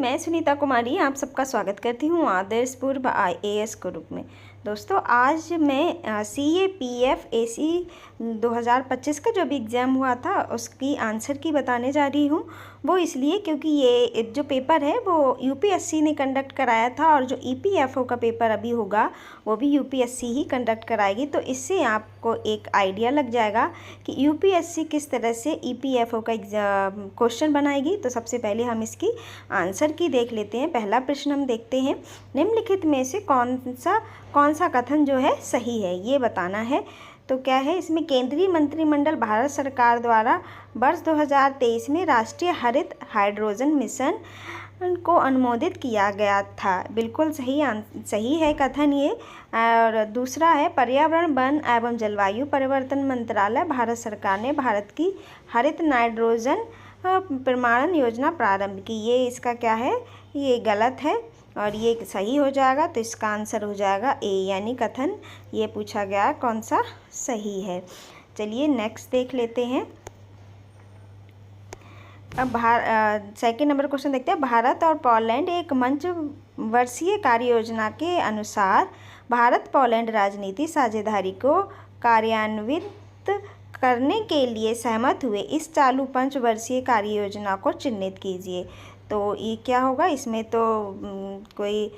मैं सुनीता कुमारी आप सबका स्वागत करती हूँ आदर्श पूर्व IAS ग्रुप में। दोस्तों आज मैं CAPF AC 2025 का जो भी एग्ज़ाम हुआ था उसकी आंसर की बताने जा रही हूँ। वो इसलिए क्योंकि ये जो पेपर है वो UPSC ने कंडक्ट कराया था और जो EPFO का पेपर अभी होगा वो भी UPSC ही कंडक्ट कराएगी। तो इससे आपको एक आइडिया लग जाएगा कि UPSC किस तरह से EPFO का क्वेश्चन बनाएगी। तो सबसे पहले हम इसकी आंसर की देख लेते हैं। पहला प्रश्न हम देखते हैं, निम्नलिखित में से कौन सा कथन जो है सही है ये बताना है। तो क्या है इसमें, केंद्रीय मंत्रिमंडल भारत सरकार द्वारा वर्ष 2023 में राष्ट्रीय हरित हाइड्रोजन मिशन को अनुमोदित किया गया था। बिल्कुल सही है कथन ये। और दूसरा है, पर्यावरण वन एवं जलवायु परिवर्तन मंत्रालय भारत सरकार ने भारत की हरित नाइट्रोजन प्रमाणन योजना प्रारंभ की। ये इसका क्या है, ये गलत है और ये सही हो जाएगा। तो इसका आंसर हो जाएगा ए, यानी कथन ये पूछा गया कौन सा सही है। चलिए नेक्स्ट देख लेते हैं। अब सेकेंड नंबर क्वेश्चन देखते हैं। भारत और पोलैंड एक मंच वर्षीय कार्य योजना के अनुसार भारत पोलैंड राजनीति साझेदारी को कार्यान्वित करने के लिए सहमत हुए। इस चालू पंचवर्षीय कार्य योजना को चिन्हित कीजिए। तो ये क्या होगा, इसमें तो कोई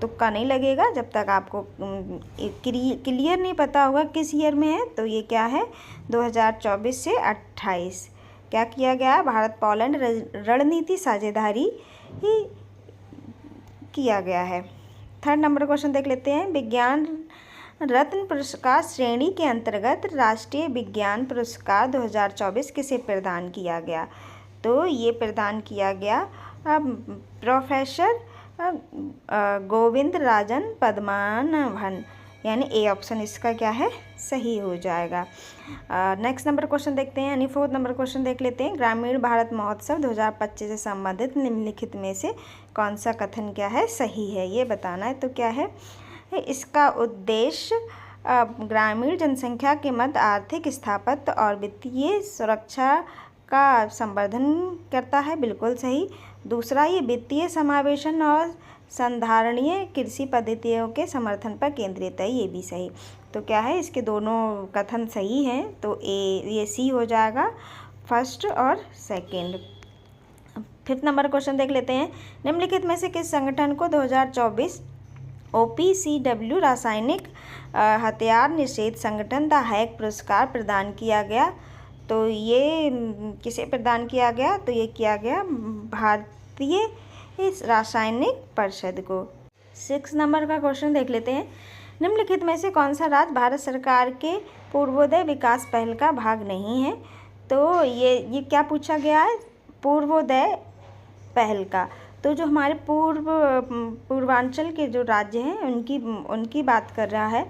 तुक्का नहीं लगेगा जब तक आपको क्लियर नहीं पता होगा किस ईयर में है। तो ये क्या है, 2024 से 28 क्या किया गया, भारत पोलैंड रणनीति साझेदारी ही किया गया है। थर्ड नंबर क्वेश्चन देख लेते हैं। विज्ञान रत्न पुरस्कार श्रेणी के अंतर्गत राष्ट्रीय विज्ञान पुरस्कार 2024 किसे प्रदान किया गया। तो ये प्रदान किया गया प्रोफेसर गोविंद राजन पद्मनाभन, यानी ए ऑप्शन इसका क्या है सही हो जाएगा। नेक्स्ट नंबर क्वेश्चन देखते हैं, यानी फोर्थ नंबर क्वेश्चन देख लेते हैं। ग्रामीण भारत महोत्सव 2025 से संबंधित निम्नलिखित में से कौन सा कथन क्या है सही है ये बताना है। तो क्या है, इसका उद्देश्य ग्रामीण जनसंख्या के मध्य आर्थिक स्थापत्य और वित्तीय सुरक्षा का संवर्धन करता है। बिल्कुल सही। दूसरा, ये वित्तीय समावेशन और संधारणीय कृषि पद्धतियों के समर्थन पर केंद्रित है। ये भी सही। तो क्या है, इसके दोनों कथन सही हैं। तो ये सी हो जाएगा, फर्स्ट और सेकंड। फिफ्थ नंबर क्वेश्चन देख लेते हैं। निम्नलिखित में से किस संगठन को 2024 OPCW रासायनिक हथियार निषेध संगठन द हैग पुरस्कार प्रदान किया गया। तो ये किसे प्रदान किया गया, तो ये किया गया भारतीय रासायनिक परिषद को। 6 नंबर का क्वेश्चन देख लेते हैं। निम्नलिखित में से कौन सा राज्य भारत सरकार के पूर्वोदय विकास पहल का भाग नहीं है। तो ये क्या पूछा गया है, पूर्वोदय पहल का। तो जो हमारे पूर्वांचल के जो राज्य हैं उनकी बात कर रहा है।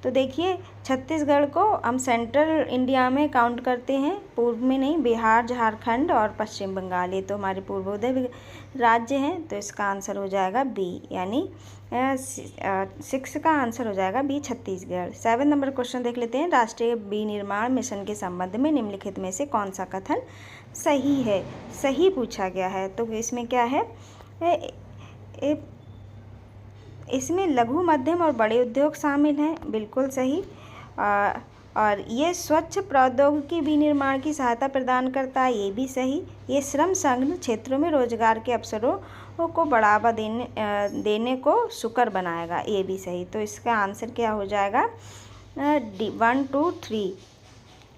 तो देखिए, छत्तीसगढ़ को हम सेंट्रल इंडिया में काउंट करते हैं, पूर्व में नहीं। बिहार, झारखंड और पश्चिम बंगाल ये तो हमारे पूर्वोदय राज्य हैं। तो इसका आंसर हो जाएगा बी, यानी 6 का आंसर हो जाएगा बी, छत्तीसगढ़। 7 नंबर क्वेश्चन देख लेते हैं। राष्ट्रीय विनिर्माण मिशन के संबंध में निम्नलिखित में से कौन सा कथन सही है, सही पूछा गया है। तो इसमें क्या है, इसमें लघु मध्यम और बड़े उद्योग शामिल हैं। बिल्कुल सही। और ये स्वच्छ प्रौद्योगिकी विनिर्माण की सहायता प्रदान करता है। ये भी सही। ये श्रम संघ क्षेत्रों में रोजगार के अवसरों को बढ़ावा देने को सुकर बनाएगा। ये भी सही। तो इसका आंसर क्या हो जाएगा, डी 1, 2, 3,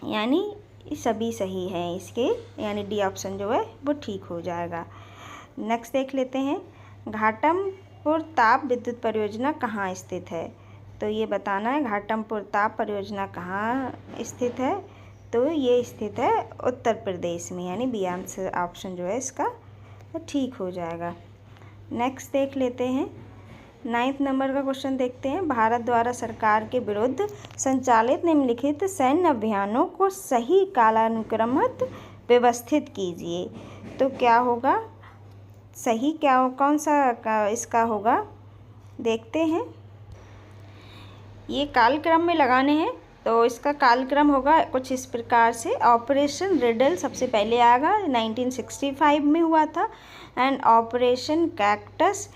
यानी सभी सही हैं इसके, यानी डी ऑप्शन जो है वो ठीक हो जाएगा। नेक्स्ट देख लेते हैं। घाटमपुर ताप विद्युत परियोजना कहाँ स्थित है। तो ये बताना है, घाटमपुर ताप परियोजना कहाँ स्थित है। तो ये स्थित है उत्तर प्रदेश में, यानी बी आंसर ऑप्शन जो है इसका ठीक हो जाएगा। नेक्स्ट देख लेते हैं। 9th नंबर का क्वेश्चन देखते हैं। भारत द्वारा सरकार के विरुद्ध संचालित निम्नलिखित सैन्य अभियानों को सही कालानुक्रमित व्यवस्थित कीजिए। तो क्या होगा सही, क्या कौन सा इसका होगा देखते हैं। ये कालक्रम में लगाने हैं। तो इसका कालक्रम होगा कुछ इस प्रकार से। ऑपरेशन रिडल सबसे पहले आएगा, 1965 में हुआ था। एंड ऑपरेशन कैक्टस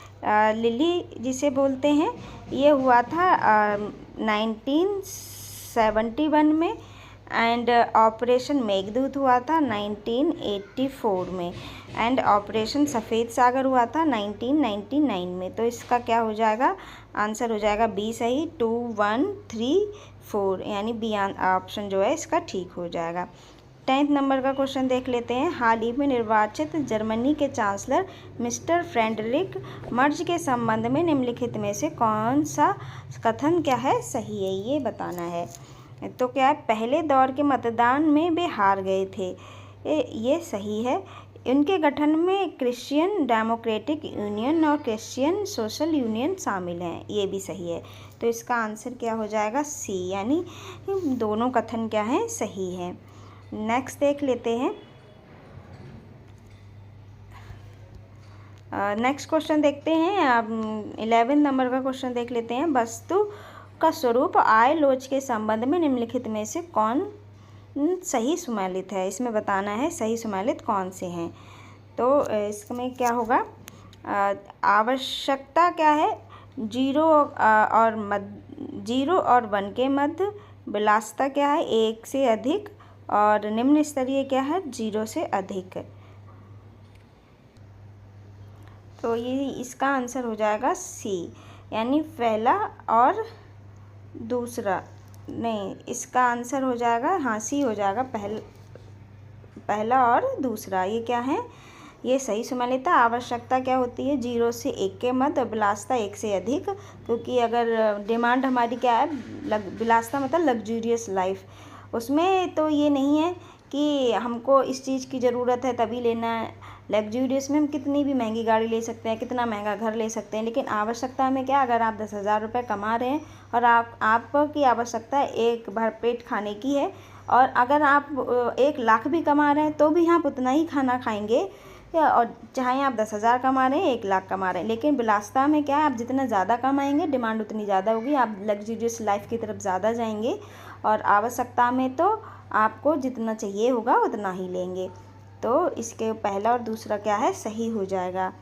लिली जिसे बोलते हैं, ये हुआ था 1971 में। एंड ऑपरेशन मेघदूत हुआ था 1984 में। एंड ऑपरेशन सफ़ेद सागर हुआ था 1999 में। तो इसका क्या हो जाएगा, आंसर हो जाएगा बी सही, 2 1 3 4, यानी बी ऑप्शन जो है इसका ठीक हो जाएगा। 10th नंबर का क्वेश्चन देख लेते हैं। हाल ही में निर्वाचित जर्मनी के चांसलर मिस्टर फ्रेडरिक मर्ज के संबंध में निम्नलिखित में से कौन सा कथन क्या है सही है, ये बताना है। तो क्या है, पहले दौर के मतदान में वे हार गए थे, ये सही है। इनके गठन में क्रिश्चियन डेमोक्रेटिक यूनियन और क्रिश्चियन सोशल यूनियन शामिल हैं, ये भी सही है। तो इसका आंसर क्या हो जाएगा, सी, यानी दोनों कथन क्या हैं, सही है। नेक्स्ट देख लेते हैं। नेक्स्ट क्वेश्चन देखते हैं। अब 11 नंबर का क्वेश्चन देख लेते हैं। वस्तु का स्वरूप आय लोच के संबंध में निम्नलिखित में से कौन सही सुमेलित है, इसमें बताना है सही सुमेलित कौन से हैं। तो इसमें क्या होगा, आवश्यकता क्या है, 0 और 1 के मध्य। विलासिता क्या है, 1 से अधिक। और निम्न स्तरीय क्या है, 0 से अधिक। तो ये इसका आंसर हो जाएगा सी, यानी पहला और दूसरा, नहीं इसका आंसर हो जाएगा, हाँ सी हो जाएगा, पहला और दूसरा। ये क्या है, ये सही सुमेलित है। आवश्यकता क्या होती है, 0 से 1 के मध्य, और विलासिता 1 से अधिक। क्योंकि अगर डिमांड हमारी क्या है, विलासिता मतलब लग्जूरियस लाइफ, उसमें तो ये नहीं है कि हमको इस चीज़ की ज़रूरत है तभी लेना है। लग्जूरियस में हम कितनी भी महंगी गाड़ी ले सकते हैं, कितना महंगा घर ले सकते हैं, लेकिन आवश्यकता में क्या, अगर आप 10,000 रुपये कमा रहे हैं और आपकी आवश्यकता एक भरपेट खाने की है, और अगर आप 1 लाख भी कमा रहे हैं तो भी आप उतना ही खाना खाएंगे, और चाहे आप 10,000 कमा रहे हैं, 1 लाख कमा रहे हैं। लेकिन विलासिता में क्या है, आप जितना ज़्यादा कमाएंगे डिमांड उतनी ज़्यादा होगी, आप लग्जूरियस लाइफ की तरफ ज़्यादा जाएंगे। और आवश्यकता में तो आपको जितना चाहिए होगा उतना ही लेंगे। तो इसके पहला और दूसरा क्या है, सही हो जाएगा।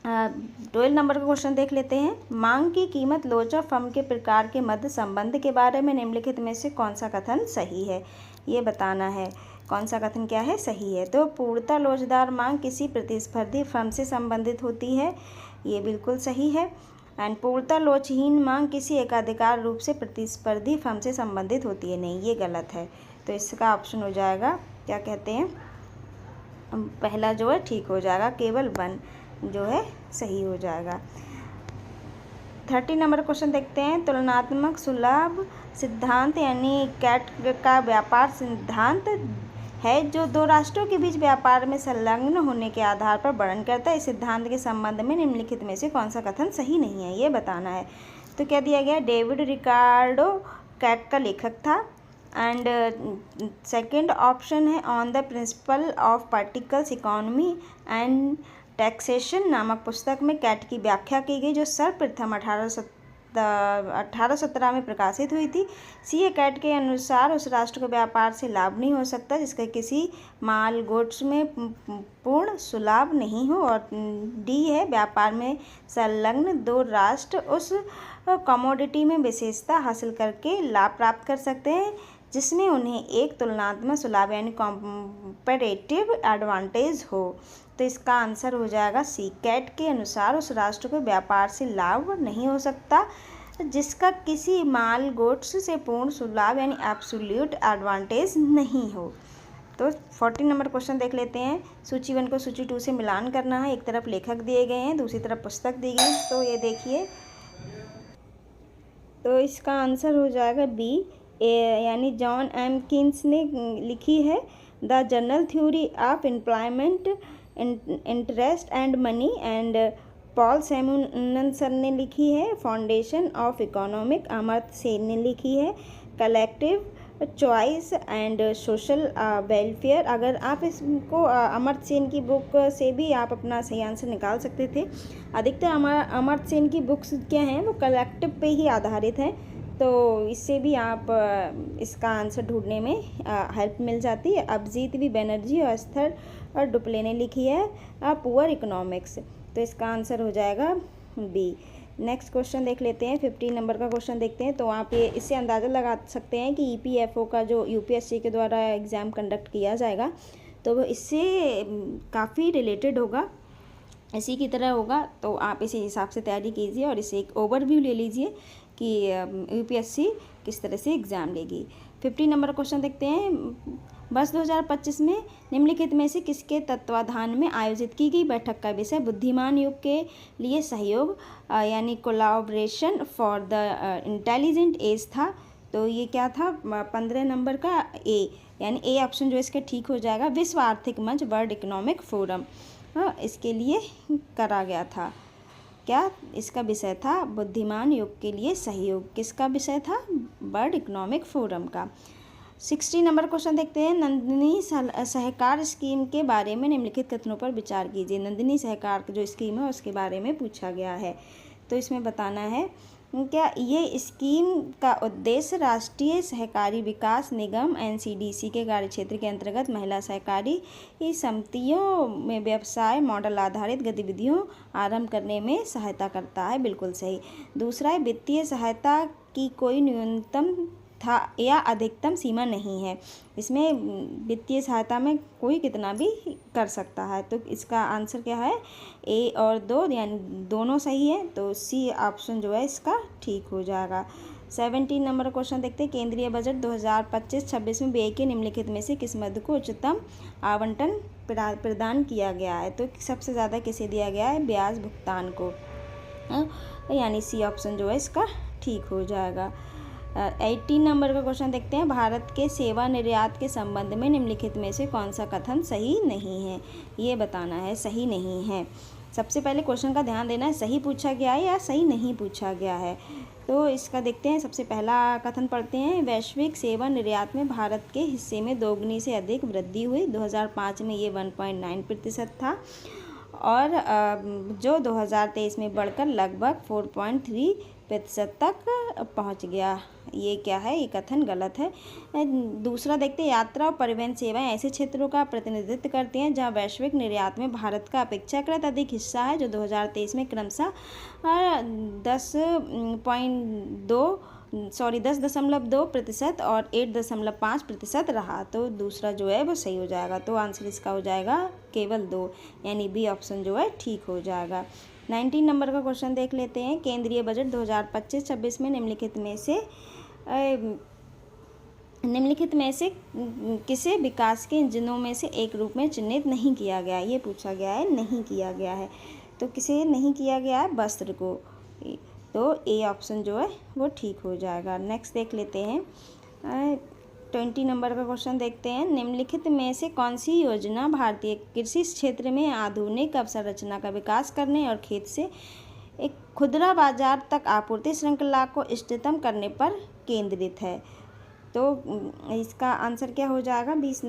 12 नंबर का क्वेश्चन देख लेते हैं। मांग की कीमत लोच और फर्म के प्रकार के मध्य संबंध के बारे में निम्नलिखित में से कौन सा कथन सही है, ये बताना है। कौन सा कथन क्या है, सही है। तो पूर्णतः लोचदार मांग किसी प्रतिस्पर्धी फर्म से संबंधित होती है, ये बिल्कुल सही है। एंड पूर्णतः लोचहीन मांग किसी एकाधिकार रूप से प्रतिस्पर्धी फर्म से संबंधित होती है, नहीं, ये गलत है। तो इसका ऑप्शन हो जाएगा, क्या कहते हैं, पहला जो है ठीक हो जाएगा, केवल 1 जो है सही हो जाएगा। 30 नंबर क्वेश्चन देखते हैं। तुलनात्मक सुलभ सिद्धांत यानी कैट का व्यापार सिद्धांत है जो 2 राष्ट्रों के बीच व्यापार में संलग्न होने के आधार पर वर्णन करता है। इस सिद्धांत के संबंध में निम्नलिखित में से कौन सा कथन सही नहीं है, ये बताना है। तो क्या दिया गया, डेविड रिकार्डो कैट का लेखक था। एंड सेकंड ऑप्शन है, on the principle of particles economy and taxation नामक पुस्तक में कैट की व्याख्या की गई, जो सर्वप्रथम 1817 में प्रकाशित हुई थी। सी, कैट के अनुसार उस राष्ट्र को व्यापार से लाभ नहीं हो सकता जिसका किसी माल गुड्स में पूर्ण सुलाभ नहीं हो। और डी है, व्यापार में संलग्न 2 राष्ट्र उस कमोडिटी में विशेषता हासिल करके लाभ प्राप्त कर सकते हैं जिसमें उन्हें एक तुलनात्मक सुलाभ यानी कॉम्पैरेटिव एडवांटेज हो। तो इसका आंसर हो जाएगा सी, कैट के अनुसार उस राष्ट्र को व्यापार से लाभ नहीं हो सकता जिसका किसी माल गुड्स से पूर्ण सुलाभ यानी एब्सोल्यूट एडवांटेज नहीं हो। तो 40 नंबर क्वेश्चन देख लेते हैं। सूची 1 को सूची 2 से मिलान करना है। एक तरफ लेखक दिए गए हैं, दूसरी तरफ पुस्तक दी गई। तो ये देखिए, तो इसका आंसर हो जाएगा बी, यानी जॉन एम किन्स ने लिखी है the general theory of employment interest and money. And Paul Samuelson ने लिखी है foundation of economic. Amartya Sen ने लिखी है collective choice and social welfare. अगर आप इसको अमर्त्य सेन की बुक से भी आप अपना सही आंसर निकाल सकते थे। अधिकतर अमर्त्य सेन की बुक्स क्या हैं, वो कलेक्टिव पे ही आधारित हैं। तो इससे भी आप इसका आंसर ढूंढने में हेल्प मिल जाती है। अभिजीत वी बनर्जी और अस्थर और डुप्ले ने लिखी है पुअर इकोनॉमिक्स, तो इसका आंसर हो जाएगा बी। नेक्स्ट क्वेश्चन देख लेते हैं, 15 नंबर का क्वेश्चन देखते हैं। तो आप ये इससे अंदाज़ा लगा सकते हैं कि ईपीएफओ का जो यूपीएससी के द्वारा एग्ज़ाम कंडक्ट किया जाएगा तो वो इससे काफ़ी रिलेटेड होगा, इसी की तरह होगा। तो आप इसी हिसाब से तैयारी कीजिए और इसे एक ओवरव्यू ले लीजिए कि यूपीएससी किस तरह से एग्ज़ाम लेगी। 15 नंबर क्वेश्चन देखते हैं। वर्ष 2025 में निम्नलिखित में से किसके तत्वाधान में आयोजित की गई बैठक का विषय बुद्धिमान युग के लिए सहयोग यानी collaboration for the intelligent age था। तो ये क्या था, 15 नंबर का ए, यानी ए ऑप्शन जो इसके ठीक हो जाएगा। विश्व आर्थिक मंच वर्ल्ड इकोनॉमिक फोरम इसके लिए करा गया था। क्या इसका विषय था, बुद्धिमान युग के लिए सहयोग। किसका विषय था, वर्ल्ड इकोनॉमिक फोरम का। 60 नंबर क्वेश्चन देखते हैं। नंदिनी सहकार स्कीम के बारे में निम्नलिखित कथनों पर विचार कीजिए। नंदिनी सहकार जो स्कीम है उसके बारे में पूछा गया है, तो इसमें बताना है क्या ये स्कीम का उद्देश्य राष्ट्रीय सहकारी विकास निगम एनसीडीसी के कार्यक्षेत्र के अंतर्गत महिला सहकारी समितियों में व्यवसाय मॉडल आधारित गतिविधियों आरंभ करने में सहायता करता है। बिल्कुल सही। दूसरा है वित्तीय सहायता की कोई न्यूनतम था या अधिकतम सीमा नहीं है। इसमें वित्तीय सहायता में कोई कितना भी कर सकता है, तो इसका आंसर क्या है, ए और दो, यानी दोनों सही है, तो सी ऑप्शन जो है इसका ठीक हो जाएगा। 17 नंबर क्वेश्चन देखते हैं। केंद्रीय बजट 2025-26 में व्यय के निम्नलिखित में से किस मद को उच्चतम आवंटन प्रदान किया गया है। तो सबसे ज़्यादा किसे दिया गया है, ब्याज भुगतान को, यानी सी ऑप्शन जो है इसका ठीक हो जाएगा। 18 नंबर का क्वेश्चन देखते हैं। भारत के सेवा निर्यात के संबंध में निम्नलिखित में से कौन सा कथन सही नहीं है, ये बताना है, सही नहीं है। सबसे पहले क्वेश्चन का ध्यान देना है, सही पूछा गया है या सही नहीं पूछा गया है। तो इसका देखते हैं। सबसे पहला कथन पढ़ते हैं। वैश्विक सेवा निर्यात में भारत के हिस्से में दोगुनी से अधिक वृद्धि हुई। 2005 में ये 1.9% था और जो 2023 में बढ़कर लगभग 4.3% तक पहुंच गया। ये क्या है, ये कथन गलत है। दूसरा देखते हैं। यात्रा और परिवहन सेवाएं ऐसे क्षेत्रों का प्रतिनिधित्व करती हैं जहां वैश्विक निर्यात में भारत का अपेक्षाकृत अधिक हिस्सा है, जो 2023 में क्रमशः 10.2% और 8.5% रहा। तो दूसरा जो है वो सही हो जाएगा, तो आंसर इसका हो जाएगा केवल 2, यानी बी ऑप्शन जो है ठीक हो जाएगा। 19 नंबर का क्वेश्चन देख लेते हैं। केंद्रीय बजट 2025-26 में निम्नलिखित में से किसे विकास के इंजनों में से एक रूप में चिन्हित नहीं किया गया, ये पूछा गया है, नहीं किया गया है। तो किसे नहीं किया गया है, वस्त्र को, तो ए ऑप्शन जो है वो ठीक हो जाएगा। नेक्स्ट देख लेते हैं। 20 नंबर का क्वेश्चन देखते हैं। निम्नलिखित में से कौन सी योजना भारतीय कृषि क्षेत्र में आधुनिक अवसंरचना का विकास करने और खेत से एक खुदरा बाजार तक आपूर्ति श्रृंखला को इष्टतम करने पर केंद्रित है। तो इसका आंसर क्या हो जाएगा, 20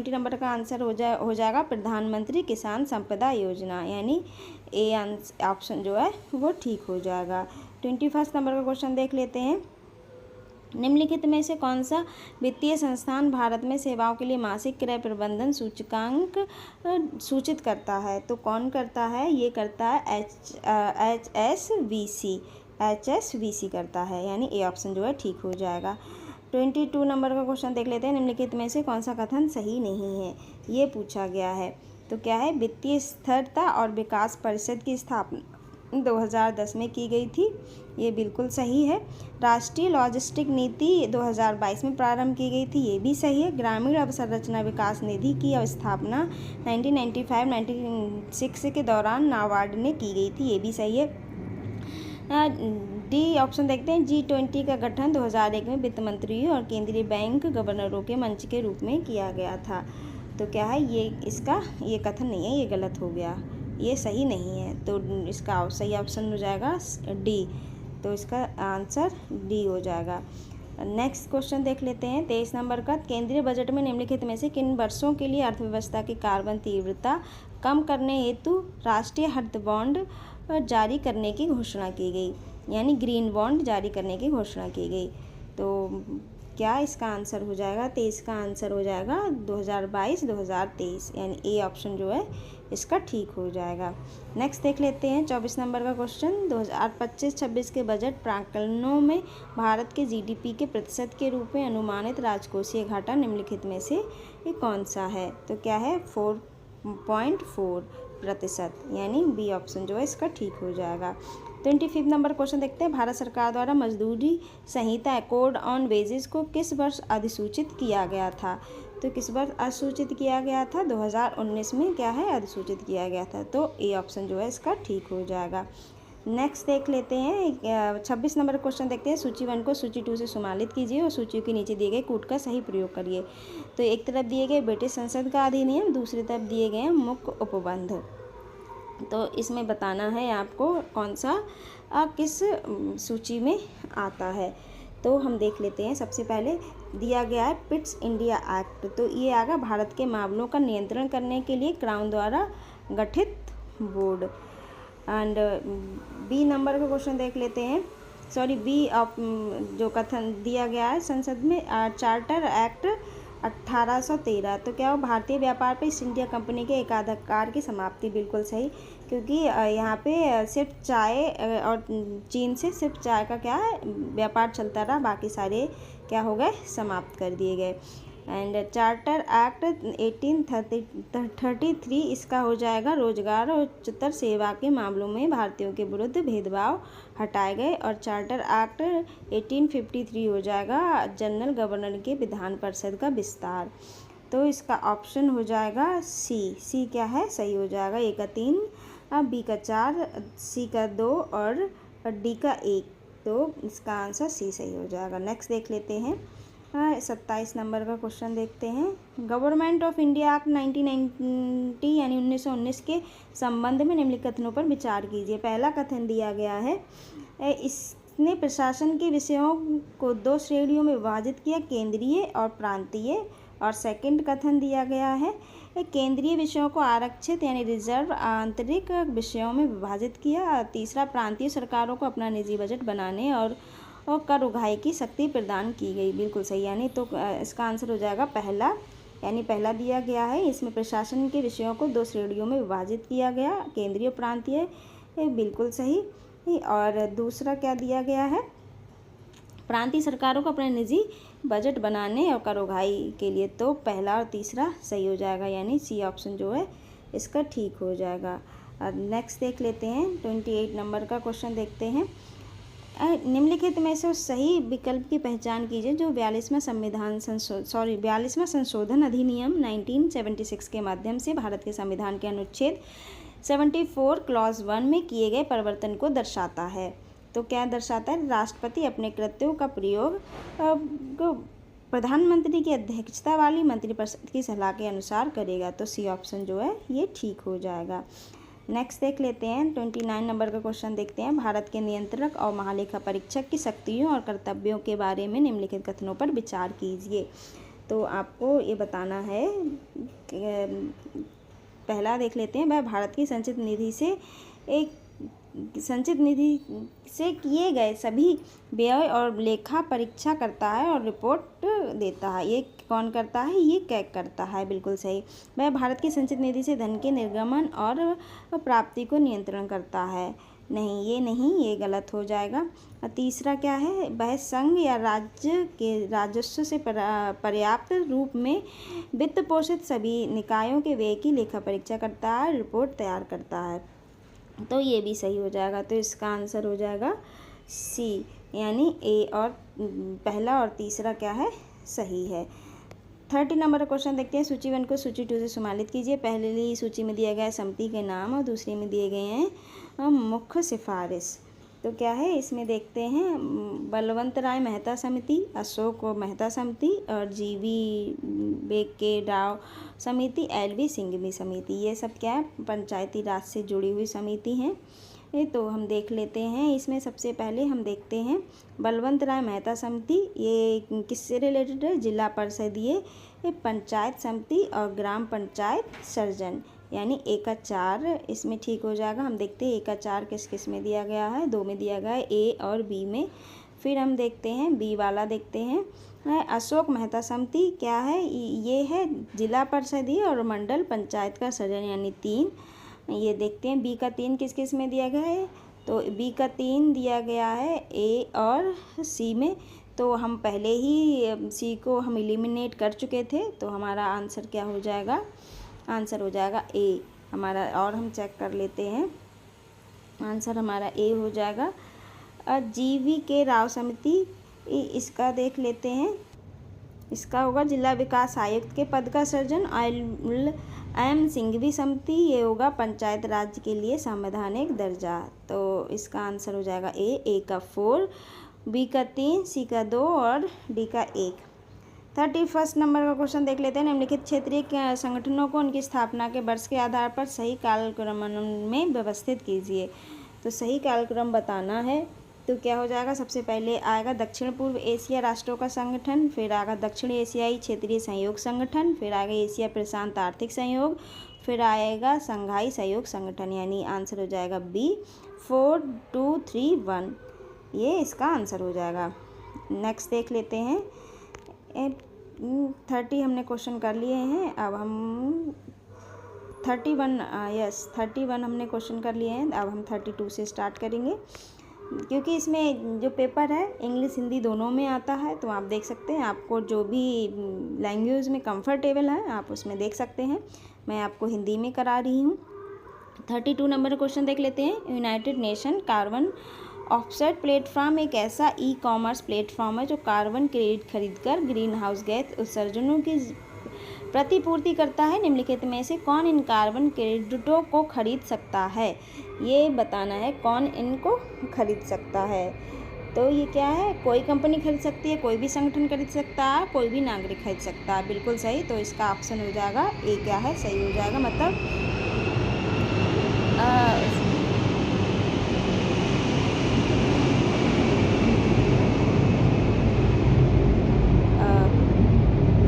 नंबर का आंसर हो जाएगा प्रधानमंत्री किसान संपदा योजना, यानी ए ऑप्शन जो है वो ठीक हो जाएगा। 21 नंबर का क्वेश्चन देख लेते हैं। निम्नलिखित में से कौन सा वित्तीय संस्थान भारत में सेवाओं के लिए मासिक क्रय प्रबंधन सूचकांक सूचित करता है। तो कौन करता है, ये करता है HSBC करता है, यानी ए ऑप्शन जो है ठीक हो जाएगा। 22 नंबर का क्वेश्चन देख लेते हैं। निम्नलिखित में से कौन सा कथन सही नहीं है, ये पूछा गया है। तो क्या है, वित्तीय स्थिरता और विकास परिषद की स्थापना 2010 में की गई थी, ये बिल्कुल सही है। राष्ट्रीय लॉजिस्टिक नीति 2022 में प्रारंभ की गई थी, ये भी सही है। ग्रामीण अवसंरचना विकास निधि की स्थापना 1995-96 के दौरान नाबार्ड ने की गई थी, ये भी सही है। डी ऑप्शन देखते हैं। G20 का गठन 2001 में वित्त मंत्रियों और केंद्रीय बैंक गवर्नरों के मंच के रूप में किया गया था। तो क्या है, ये कथन नहीं है, ये गलत हो गया, ये सही नहीं है। तो इसका सही ऑप्शन हो जाएगा डी, तो इसका आंसर डी हो जाएगा। नेक्स्ट क्वेश्चन देख लेते हैं। 23 नंबर का। केंद्रीय बजट में निम्नलिखित में से किन वर्षों के लिए अर्थव्यवस्था की कार्बन तीव्रता कम करने हेतु राष्ट्रीय हरित बॉन्ड जारी करने की घोषणा की गई। यानी ग्रीन बॉन्ड जारी करने की घोषणा की गई। तो क्या इसका आंसर हो जाएगा? 23 का आंसर हो जाएगा 2022-2023, यानी ए ऑप्शन जो है इसका ठीक हो जाएगा। नेक्स्ट देख लेते हैं 24 नंबर का क्वेश्चन। 2025-26 के बजट प्राक्कलनों में भारत के जीडीपी के प्रतिशत के रूप में अनुमानित राजकोषीय घाटा निम्नलिखित में से ये कौन सा है? तो क्या है? 4.4%, यानी बी ऑप्शन जो है इसका ठीक हो जाएगा। 25 नंबर क्वेश्चन देखते हैं। भारत सरकार द्वारा मजदूरी संहिता कोड ऑन वेजेस को किस वर्ष अधिसूचित किया गया था? तो किस वर्ष अधिसूचित किया गया था? 2019 में क्या है? अधिसूचित किया गया था। तो ए ऑप्शन जो है इसका ठीक हो जाएगा। नेक्स्ट देख लेते हैं 26 नंबर क्वेश्चन देखते हैं। सूची 1 को सूची 2 से समालित कीजिए और सूची के नीचे दिए गए कूट का सही प्रयोग करिए। तो एक तरफ दिए गए ब्रिटिश संसद का अधिनियम, दूसरी तरफ दिए गए मुख्य उपबंध। तो इसमें बताना है आपको कौन सा किस सूची में आता है। तो हम देख लेते हैं। सबसे पहले दिया गया है पिट्स इंडिया एक्ट। तो ये आगा भारत के मामलों का नियंत्रण करने के लिए क्राउन द्वारा गठित बोर्ड। एंड बी नंबर का क्वेश्चन देख लेते हैं। बी जो कथन दिया गया है संसद में चार्टर एक्ट 1813। तो क्या हो? भारतीय व्यापार पर ईस्ट इंडिया कंपनी के एकाधिकार की समाप्ति। बिल्कुल सही, क्योंकि यहाँ पे सिर्फ चाय और चीन से सिर्फ चाय का क्या है व्यापार चलता रहा, बाकी सारे क्या हो गए? समाप्त कर दिए गए। एंड चार्टर एक्ट 1833 इसका हो जाएगा रोजगार और उच्चतर सेवा के मामलों में भारतीयों के विरुद्ध भेदभाव हटाए गए। और चार्टर एक्ट 1853 हो जाएगा जनरल गवर्नर के विधान परिषद का विस्तार। तो इसका ऑप्शन हो जाएगा सी क्या है? सही हो जाएगा। ए का 3, बी का 4, सी का 2 और डी का 1। तो इसका आंसर सी सही हो जाएगा। नेक्स्ट देख लेते हैं 27 नंबर का क्वेश्चन देखते हैं। गवर्नमेंट ऑफ इंडिया एक्ट 1990 यानी 1919 के संबंध में निम्नलिखित कथनों पर विचार कीजिए। पहला कथन दिया गया है इसने प्रशासन के विषयों को 2 श्रेणियों में विभाजित किया, केंद्रीय और प्रांतीय। और सेकंड कथन दिया गया है केंद्रीय विषयों को आरक्षित यानी रिजर्व आंतरिक विषयों में विभाजित किया। तीसरा, प्रांतीय सरकारों को अपना निजी बजट बनाने और कर उगाही की शक्ति प्रदान की गई। बिल्कुल सही, यानी तो इसका आंसर हो जाएगा पहला, यानी पहला दिया गया है इसमें प्रशासन के विषयों को 2 श्रेणियों में विभाजित किया गया, केंद्रीय प्रांतीय। बिल्कुल सही। और दूसरा क्या दिया गया है? प्रांतीय सरकारों को अपने निजी बजट बनाने और कर उगाही के लिए। तो पहला और तीसरा सही हो जाएगा, यानी सी ऑप्शन जो है इसका ठीक हो जाएगा। नेक्स्ट देख लेते हैं 28 नंबर का क्वेश्चन देखते हैं। निम्नलिखित में से उस सही विकल्प की पहचान कीजिए जो 42वां संशोधन अधिनियम 1976 के माध्यम से भारत के संविधान के अनुच्छेद 74 क्लॉज 1 में किए गए परिवर्तन को दर्शाता है। तो क्या दर्शाता है? राष्ट्रपति अपने कृत्यों का प्रयोग प्रधानमंत्री की अध्यक्षता वाली मंत्रिपरिषद की सलाह के अनुसार करेगा। तो सी ऑप्शन जो है ये ठीक हो जाएगा। नेक्स्ट देख लेते हैं 29 नंबर का क्वेश्चन देखते हैं। भारत के नियंत्रक और महालेखा परीक्षक की शक्तियों और कर्तव्यों के बारे में निम्नलिखित कथनों पर विचार कीजिए। तो आपको ये बताना है। पहला देख लेते हैं, वह भारत की संचित निधि से किए गए सभी व्यय और लेखा परीक्षा करता है और रिपोर्ट देता है। ये कौन करता है? ये कैग करता है। बिल्कुल सही। वह भारत की संचित निधि से धन के निर्गमन और प्राप्ति को नियंत्रण करता है। नहीं, ये गलत हो जाएगा। तीसरा क्या है? वह संघ या राज्य के राजस्व से पर्याप्त रूप में वित्त पोषित सभी निकायों के व्यय की लेखा परीक्षा करता है, रिपोर्ट तैयार करता है। तो ये भी सही हो जाएगा। तो इसका आंसर हो जाएगा सी, यानी ए और पहला और तीसरा क्या है? सही है। 30 नंबर का क्वेश्चन देखते हैं। सूची 1 को सूची 2 से समालित कीजिए। पहली सूची में दिया गया है समिति के नाम और दूसरी में दिए गए हैं मुख्य सिफारिश। तो क्या है इसमें देखते हैं? बलवंत राय मेहता समिति, अशोक मेहता समिति और जीवी बेके राव समिति, एलवी सिंघवी समिति। ये सब क्या है? पंचायती राज से जुड़ी हुई समिति हैं। तो हम देख लेते हैं। इसमें सबसे पहले हम देखते हैं बलवंत राय मेहता समिति। ये किससे रिलेटेड है? जिला परिषदीय पंचायत समिति और ग्राम पंचायत सर्जन, यानी ए का 4 इसमें ठीक हो जाएगा। हम देखते हैं ए का 4 किस किस में दिया गया है, 2 में दिया गया है, ए और बी में। फिर हम देखते हैं बी वाला, देखते हैं अशोक मेहता समिति क्या है, ये है जिला परिषदीय और मंडल पंचायत का सृजन यानी 3। ये देखते हैं बी का 3 किस किस में दिया गया है, तो बी का 3 दिया गया है ए और सी में। तो हम पहले ही सी को हम एलिमिनेट कर चुके थे, तो हमारा आंसर क्या हो जाएगा, आंसर हो जाएगा ए हमारा। और हम चेक कर लेते हैं, आंसर हमारा ए हो जाएगा। GVK राव समिति, इसका देख लेते हैं, इसका होगा जिला विकास आयुक्त के पद का सृजन। M सिंघवी समिति, ये होगा पंचायत राज के लिए संवैधानिक दर्जा। तो इसका आंसर हो जाएगा ए का 4, बी का 3, सी का 2 और डी का 1। 31 नंबर का क्वेश्चन देख लेते हैं। निम्नलिखित क्षेत्रीय संगठनों को उनकी स्थापना के वर्ष के आधार पर सही कालक्रम में व्यवस्थित कीजिए। तो सही कालक्रम बताना है, तो क्या हो जाएगा, सबसे पहले आएगा दक्षिण पूर्व एशिया राष्ट्रों का संगठन, फिर आएगा दक्षिण एशियाई क्षेत्रीय सहयोग संगठन, फिर आएगा एशिया प्रशांत आर्थिक सहयोग, फिर आएगा संघाई सहयोग संगठन, यानी आंसर हो जाएगा बी 4 2 3 1, ये इसका आंसर हो जाएगा। नेक्स्ट देख लेते हैं। 30 हमने क्वेश्चन कर लिए हैं, अब हम 31 हमने क्वेश्चन कर लिए हैं, अब हम 32 से स्टार्ट करेंगे। क्योंकि इसमें जो पेपर है इंग्लिश हिंदी दोनों में आता है, तो आप देख सकते हैं, आपको जो भी लैंग्वेज में कंफर्टेबल है आप उसमें देख सकते हैं। मैं आपको हिंदी में करा रही हूँ। 32 नंबर क्वेश्चन देख लेते हैं। United nation carbon offset platform एक ऐसा ई-कॉमर्स प्लेटफॉर्म है जो कार्बन क्रेडिट खरीदकर ग्रीन हाउस गैस उत्सर्जनों की प्रतिपूर्ति करता है। निम्नलिखित में से कौन इन कार्बन क्रेडिटों को खरीद सकता है, ये बताना है कौन इनको खरीद सकता है। तो ये क्या है, कोई कंपनी खरीद सकती है, कोई भी संगठन खरीद सकता है, कोई भी नागरिक खरीद सकता है। बिल्कुल सही, तो इसका ऑप्शन हो जाएगा ए क्या है, सही हो जाएगा। मतलब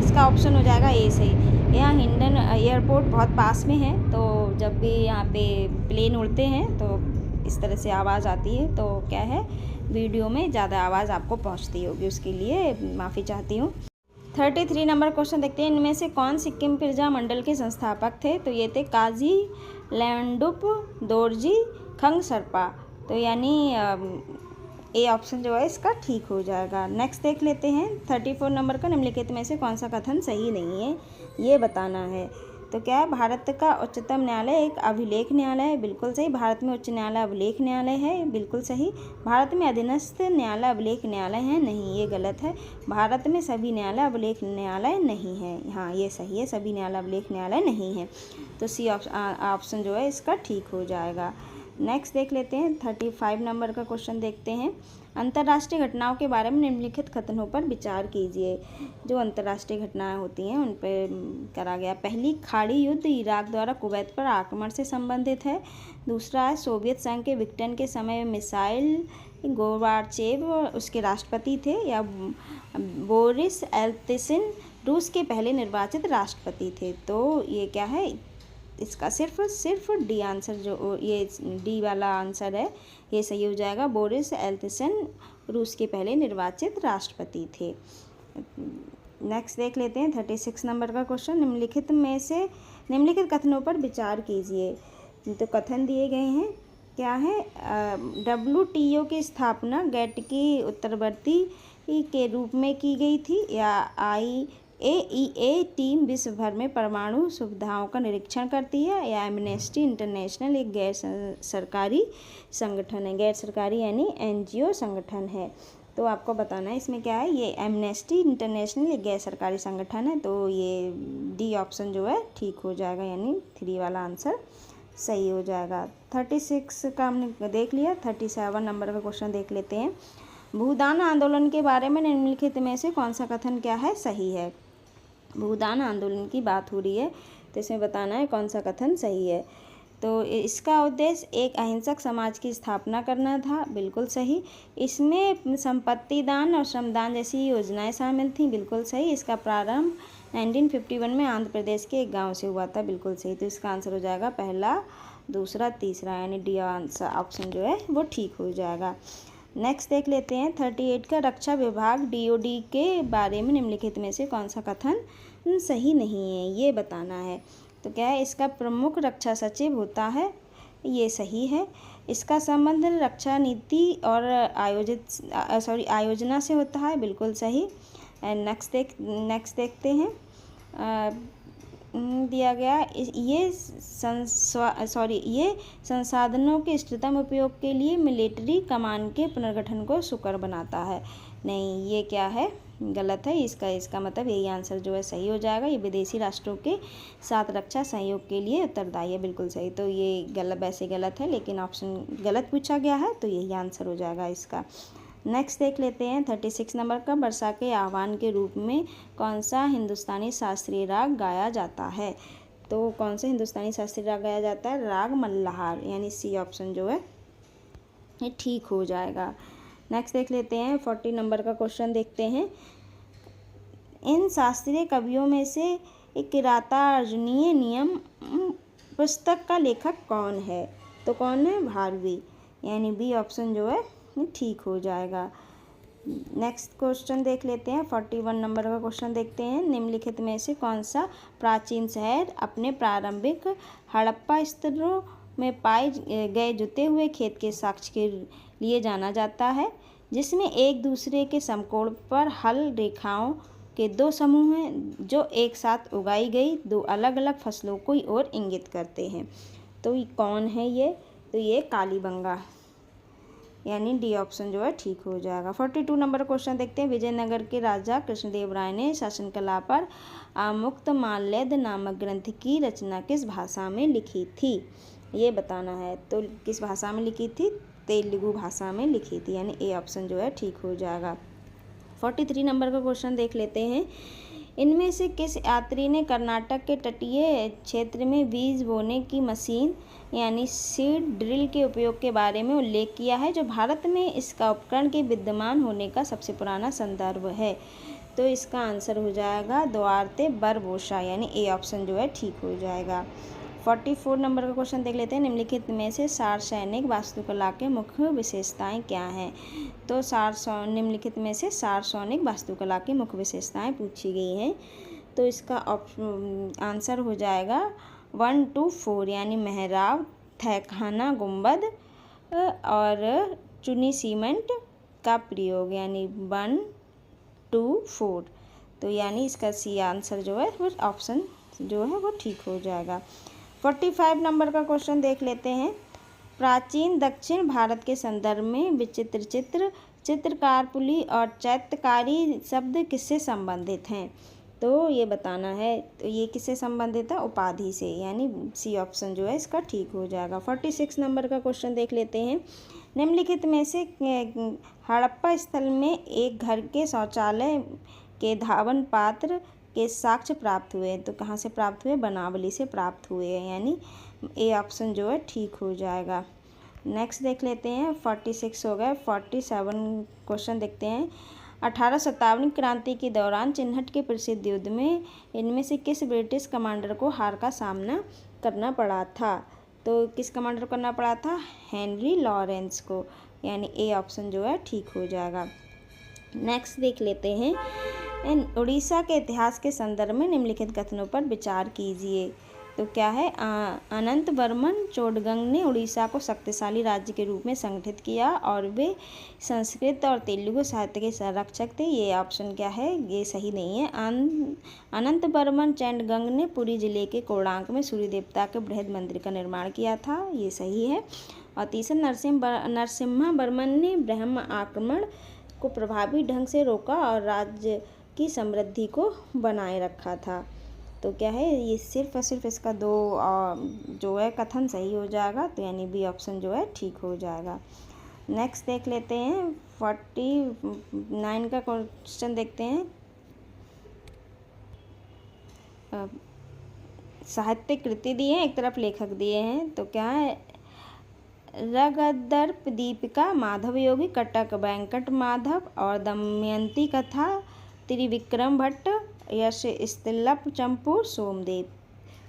इसका ऑप्शन हो जाएगा ए सही। यहाँ हिंडन एयरपोर्ट बहुत पास में है, तो जब भी यहाँ पे प्लेन उड़ते हैं तो इस तरह से आवाज़ आती है, तो क्या है वीडियो में ज़्यादा आवाज़ आपको पहुँचती होगी, उसके लिए माफ़ी चाहती हूँ। 33 नंबर क्वेश्चन देखते हैं। इनमें से कौन सिक्किम प्रजा मंडल के संस्थापक थे, तो ये थे काजी लैंडुप दोरजी खंगशर्पा। तो यानी ए ऑप्शन जो है इसका ठीक हो जाएगा। नेक्स्ट देख लेते हैं 34 नंबर का। निम्नलिखित में से कौन सा कथन सही नहीं है, ये बताना है। तो क्या है, भारत का उच्चतम न्यायालय एक अभिलेख न्यायालय है, बिल्कुल सही। भारत में उच्च न्यायालय अभिलेख न्यायालय है, बिल्कुल सही। भारत में अधीनस्थ न्यायालय अभिलेख न्यायालय है, नहीं, ये गलत है। भारत में सभी न्यायालय अभिलेख न्यायालय नहीं है, हाँ ये सही है, सभी न्यायालय अभिलेख न्यायालय नहीं है। तो सी ऑप्शन जो है इसका ठीक हो जाएगा। नेक्स्ट देख लेते हैं 35 नंबर का क्वेश्चन देखते हैं। अंतर्राष्ट्रीय घटनाओं के बारे में निम्नलिखित कथनों पर विचार कीजिए। जो अंतर्राष्ट्रीय घटनाएं होती हैं उन पर करा गया। पहली, खाड़ी युद्ध इराक द्वारा कुवैत पर आक्रमण से संबंधित है। दूसरा है, सोवियत संघ के विघटन के समय मिसाइल गोर्बाचेव उसके राष्ट्रपति थे। या बोरिस एल्त्सिन रूस के पहले निर्वाचित राष्ट्रपति थे। तो ये क्या है, इसका सिर्फ डी आंसर, जो ये डी वाला आंसर है ये सही हो जाएगा। बोरिस एल्त्सिन रूस के पहले निर्वाचित राष्ट्रपति थे। नेक्स्ट देख लेते हैं 36 नंबर का क्वेश्चन। निम्नलिखित कथनों पर विचार कीजिए। तो कथन दिए गए हैं, क्या है, WTO की स्थापना गेट की उत्तरवर्ती के रूप में की गई थी। या IAEA टीम विश्व भर में परमाणु सुविधाओं का निरीक्षण करती है। या एमनेस्टी इंटरनेशनल एक गैर सरकारी संगठन है, गैर सरकारी यानी NGO संगठन है। तो आपको बताना है इसमें क्या है, ये एमनेस्टी इंटरनेशनल एक गैर सरकारी संगठन है। तो ये डी ऑप्शन जो है ठीक हो जाएगा, यानी 3 वाला आंसर सही हो जाएगा। 36 का हमने देख लिया। 37 नंबर का क्वेश्चन देख लेते हैं। भूदान आंदोलन के बारे में निम्नलिखित में से कौन सा कथन क्या है, सही है। भूदान आंदोलन की बात हो रही है, तो इसमें बताना है कौन सा कथन सही है। तो इसका उद्देश्य एक अहिंसक समाज की स्थापना करना था, बिल्कुल सही। इसमें संपत्ति दान और श्रमदान जैसी योजनाएं शामिल थीं, बिल्कुल सही। इसका प्रारंभ 1951 में आंध्र प्रदेश के एक गांव से हुआ था, बिल्कुल सही। तो इसका आंसर हो जाएगा पहला, दूसरा, तीसरा, यानी डी आंसर ऑप्शन जो है वो ठीक हो जाएगा। नेक्स्ट देख लेते हैं 38 का, रक्षा विभाग डीओडी के बारे में निम्नलिखित में से कौन सा कथन सही नहीं है, ये बताना है। तो क्या है, इसका प्रमुख रक्षा सचिव होता है, ये सही है। इसका संबंध रक्षा नीति और आयोजना से होता है, बिल्कुल सही। एंड नेक्स्ट देखते हैं दिया गया ये संसाधनों के इष्टतम उपयोग के लिए मिलिट्री कमान के पुनर्गठन को सुकर बनाता है। नहीं, ये क्या है, गलत है। इसका मतलब यही आंसर जो है सही हो जाएगा। ये विदेशी राष्ट्रों के साथ रक्षा सहयोग के लिए उत्तरदायी है, बिल्कुल सही। तो ये वैसे गलत है, लेकिन ऑप्शन गलत पूछा गया है, तो यही आंसर हो जाएगा इसका। नेक्स्ट देख लेते हैं 36 नंबर का, वर्षा के आह्वान के रूप में कौन सा हिंदुस्तानी शास्त्रीय राग गाया जाता है। तो कौन सा हिंदुस्तानी शास्त्रीय राग गाया जाता है, राग मल्हार, यानी सी ऑप्शन जो है ये ठीक हो जाएगा। नेक्स्ट देख लेते हैं 40 नंबर का क्वेश्चन देखते हैं। इन शास्त्रीय कवियों में से एक किरातार्जुनीय नियम पुस्तक का लेखक कौन है। तो कौन है, भारवी, यानी बी ऑप्शन जो है ठीक हो जाएगा। नेक्स्ट क्वेश्चन देख लेते हैं 41 नंबर का क्वेश्चन देखते हैं। निम्नलिखित में से कौन सा प्राचीन शहर अपने प्रारंभिक हड़प्पा स्तरों में पाए गए जुते हुए खेत के साक्ष्य के लिए जाना जाता है, जिसमें एक दूसरे के समकोण पर हल रेखाओं के दो समूह हैं जो एक साथ उगाई गई दो अलग अलग फसलों की ओर इंगित करते हैं। तो ये कौन है ये, तो ये कालीबंगा, यानी डी ऑप्शन जो है ठीक हो जाएगा। 42 नंबर क्वेश्चन देखते हैं। विजयनगर के राजा कृष्णदेव राय ने शासनकला पर आमुक्तमाल्यद नामक ग्रंथ की रचना किस भाषा में लिखी थी, ये बताना है। तो किस भाषा में लिखी थी, तेलुगु भाषा में लिखी थी, यानी ए ऑप्शन जो है ठीक हो जाएगा। 43 नंबर का क्वेश्चन देख लेते हैं। इनमें से किस यात्री ने कर्नाटक के तटीय क्षेत्र में बीज बोने की मशीन यानी सीड ड्रिल के उपयोग के बारे में उल्लेख किया है, जो भारत में इसका उपकरण के विद्यमान होने का सबसे पुराना संदर्भ है। तो इसका आंसर हो जाएगा द्वारते बरबोसा, यानी ए ऑप्शन जो है ठीक हो जाएगा। 44 नंबर का क्वेश्चन देख लेते हैं। निम्नलिखित में से सार सैनिक वास्तुकला के मुख्य विशेषताएं क्या हैं। तो निम्नलिखित में से सार सैनिक वास्तुकला की मुख्य विशेषताएं पूछी गई हैं। तो इसका आंसर हो जाएगा 1 to 4, यानी मेहराब, तहखाना, गुंबद और चुनी सीमेंट का प्रयोग, यानी 1 to 4। तो यानी इसका सी आंसर जो है वो ऑप्शन जो है वो ठीक हो जाएगा। 45 नंबर का क्वेश्चन देख लेते हैं। प्राचीन दक्षिण भारत के संदर्भ में विचित्र चित्र, चित्रकारपुली और चैत्यकारी शब्द किससे संबंधित हैं। तो ये बताना है। तो ये किससे संबंधित है, उपाधि से, यानी सी ऑप्शन जो है इसका ठीक हो जाएगा। 46 नंबर का क्वेश्चन देख लेते हैं। निम्नलिखित में से हड़प्पा स्थल में एक घर के शौचालय के धावन पात्र के साक्ष्य प्राप्त हुए। तो कहाँ से प्राप्त हुए, बनावली से प्राप्त हुए हैं, यानी ए ऑप्शन जो है ठीक हो जाएगा। नेक्स्ट देख लेते हैं 46 हो गए। 47 क्वेश्चन देखते हैं। 1857 क्रांति के दौरान चिन्हट के प्रसिद्ध युद्ध में इनमें से किस ब्रिटिश कमांडर को हार का सामना करना पड़ा था। तो किस कमांडर को करना पड़ा था, हेनरी लॉरेंस को, यानी ए ऑप्शन जो है ठीक हो जाएगा। नेक्स्ट देख लेते हैं। उड़ीसा के इतिहास के संदर्भ में निम्नलिखित कथनों पर विचार कीजिए। तो क्या है, अनंत वर्मन चोडगंग ने उड़ीसा को शक्तिशाली राज्य के रूप में संगठित किया और वे संस्कृत और तेलुगु साहित्य के संरक्षक थे। ये ऑप्शन क्या है, ये सही नहीं है। अनंत वर्मन चोडगंग ने पुरी जिले के कोणार्क में सूर्य देवता के बृहद मंदिर का निर्माण किया था, ये सही है। और तीसरा, नरसिम्हा वर्मन ने ब्रह्म आक्रमण को प्रभावी ढंग से रोका और राज्य की समृद्धि को बनाए रखा था। तो क्या है, ये सिर्फ और सिर्फ इसका 2 जो है कथन सही हो जाएगा। तो यानी बी ऑप्शन जो है ठीक हो जाएगा। नेक्स्ट देख लेते हैं 49 का क्वेश्चन देखते हैं। साहित्यिक कृति दिए हैं, एक तरफ लेखक दिए हैं। तो क्या है, रगदर्प दीपिका, माधव योगी, कटक वेंकट माधव और दमयंती कथा त्रिविक्रम भट्ट, यश स्तिल्लप चंपू सोमदेव।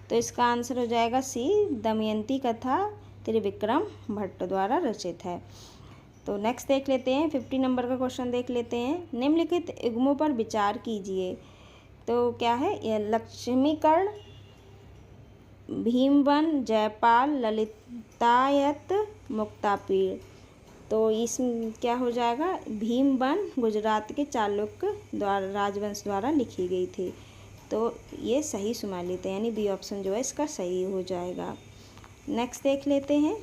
तो इसका आंसर हो जाएगा सी, दमयंती कथा त्रिविक्रम भट्ट द्वारा रचित है। तो नेक्स्ट देख लेते हैं, 50 नंबर का क्वेश्चन देख लेते हैं। निम्नलिखित युग्मों पर विचार कीजिए। तो क्या है, यह लक्ष्मीकर्ण, भीमवन, जयपाल, ललितायत, मुक्तापीड़। तो इसमें क्या हो जाएगा, भीमवन गुजरात के चालुक्य द्वारा राजवंश द्वारा लिखी गई थी। तो ये सही सुमेलित है, यानी बी ऑप्शन जो है इसका सही हो जाएगा। नेक्स्ट देख लेते हैं,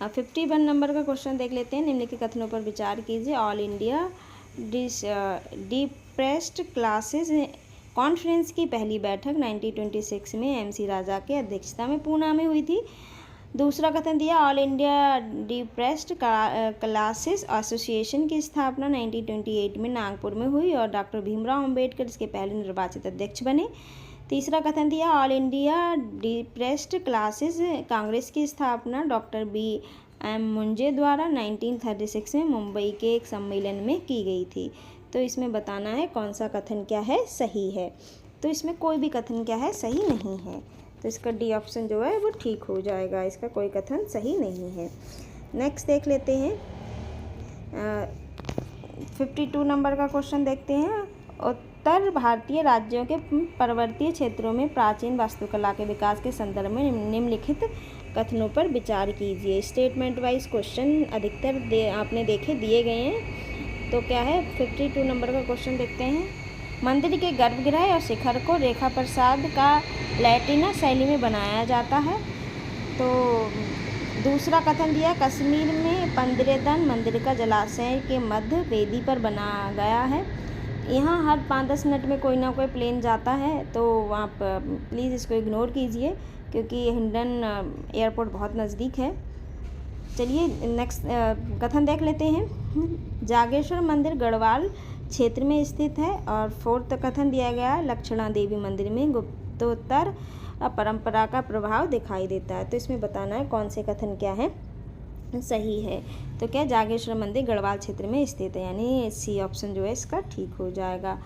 51 नंबर का क्वेश्चन देख लेते हैं। निम्नलिखित कथनों पर विचार कीजिए। All India depressed classes conference की पहली बैठक 1926 में एमसी राजा के अध्यक्षता में पूना में हुई थी। दूसरा कथन दिया, all India depressed classes association की स्थापना 1928 में नागपुर में हुई और डॉक्टर भीमराव अंबेडकर इसके पहले निर्वाचित अध्यक्ष बने। तीसरा कथन दिया, all India depressed classes Congress की स्थापना डॉक्टर BM मुंजे द्वारा 1936 में मुंबई के एक सम्मेलन में की गई थी। तो इसमें बताना है कौन सा कथन क्या है सही है। तो इसमें कोई भी कथन क्या है सही नहीं है, तो इसका डी ऑप्शन जो है वो ठीक हो जाएगा, इसका कोई कथन सही नहीं है। नेक्स्ट देख लेते हैं, 52 नंबर का क्वेश्चन देखते हैं। उत्तर भारतीय राज्यों के पर्वतीय क्षेत्रों में प्राचीन वास्तुकला के विकास के संदर्भ में निम्नलिखित कथनों पर विचार कीजिए। स्टेटमेंट वाइज क्वेश्चन अधिकतर आपने देखे दिए गए हैं। तो क्या है, 52 नंबर का क्वेश्चन देखते हैं। मंदिर के गर्भगृह और शिखर को रेखा प्रसाद का लैटिना शैली में बनाया जाता है। तो दूसरा कथन दिया, कश्मीर में पंद्रेदन मंदिर का जलाशय के मध्य वेदी पर बना गया है। यहाँ हर 5-10 मिनट में कोई ना कोई प्लेन जाता है, तो आप प्लीज़ इसको इग्नोर कीजिए क्योंकि हिंडन एयरपोर्ट बहुत नज़दीक है। चलिए नेक्स्ट कथन देख लेते हैं। जागेश्वर मंदिर गढ़वाल क्षेत्र में स्थित है। और फोर्थ कथन दिया गया, लक्षणा देवी मंदिर में गुप्तोत्तर परंपरा का प्रभाव दिखाई देता है। तो इसमें बताना है कौन से कथन क्या है सही है। तो क्या, जागेश्वर मंदिर गढ़वाल क्षेत्र में स्थित है, यानी सी ऑप्शन जो है इसका ठीक हो जाएगा।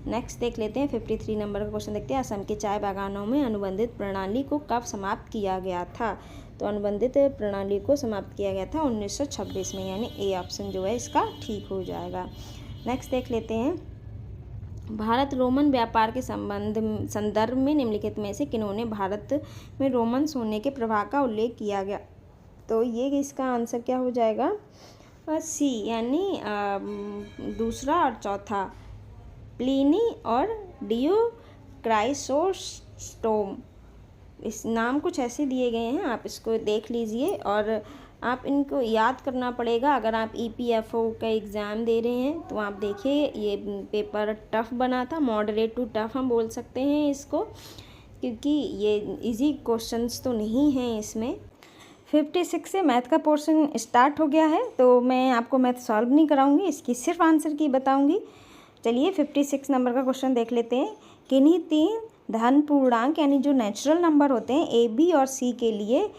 नेक्स्ट देख लेते हैं, 53 नंबर का क्वेश्चन देखते हैं। असम के चाय बागानों में अनुबंधित प्रणाली को कब समाप्त किया गया था। तो अनुबंधित प्रणाली को समाप्त किया गया था 1926 में, यानी ए ऑप्शन जो है इसका ठीक हो जाएगा। नेक्स्ट देख लेते हैं, भारत रोमन व्यापार के संदर्भ में निम्नलिखित में से किन्होंने भारत में रोमन सोने के प्रभाव का उल्लेख किया गया। तो ये इसका आंसर क्या हो जाएगा, सी, यानी दूसरा और चौथा, प्लिनी और क्राइसोस्टोम। इस नाम कुछ ऐसे दिए गए हैं, आप इसको देख लीजिए और आप इनको याद करना पड़ेगा। अगर आप EPFO का एग्ज़ाम दे रहे हैं तो आप देखिए, ये पेपर टफ़ बना था, मॉडरेट टू टफ़ हम बोल सकते हैं इसको, क्योंकि ये इजी क्वेश्चंस तो नहीं हैं इसमें। 56 से मैथ का पोर्शन स्टार्ट हो गया है, तो मैं आपको मैथ सॉल्व नहीं कराऊंगी, इसकी सिर्फ आंसर की बताऊंगी। चलिए 56 नंबर का क्वेश्चन देख लेते हैं। किन्हीं 3 धन पूर्णांक यानी जो नेचुरल नंबर होते हैं A, B और C के लिए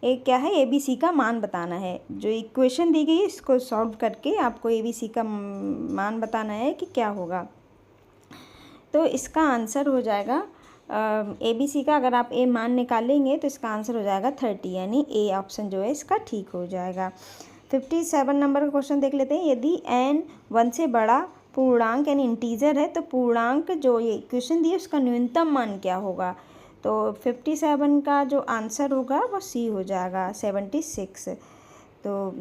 एक क्या है, ABC का मान बताना है। जो इक्वेशन दी गई है इसको सॉल्व करके आपको ABC का मान बताना है कि क्या होगा। तो इसका आंसर हो जाएगा ABC का, अगर आप A मान निकालेंगे तो इसका आंसर हो जाएगा 30, यानी A ऑप्शन जो है इसका ठीक हो जाएगा। 57 नंबर का क्वेश्चन देख लेते हैं। यदि n 1 से बड़ा पूर्णांक यानी इंटीजर है तो पूर्णांक जो ये इक्वेशन दी है उसका न्यूनतम मान क्या होगा। तो 57 का जो आंसर होगा वो C हो जाएगा, 76। तो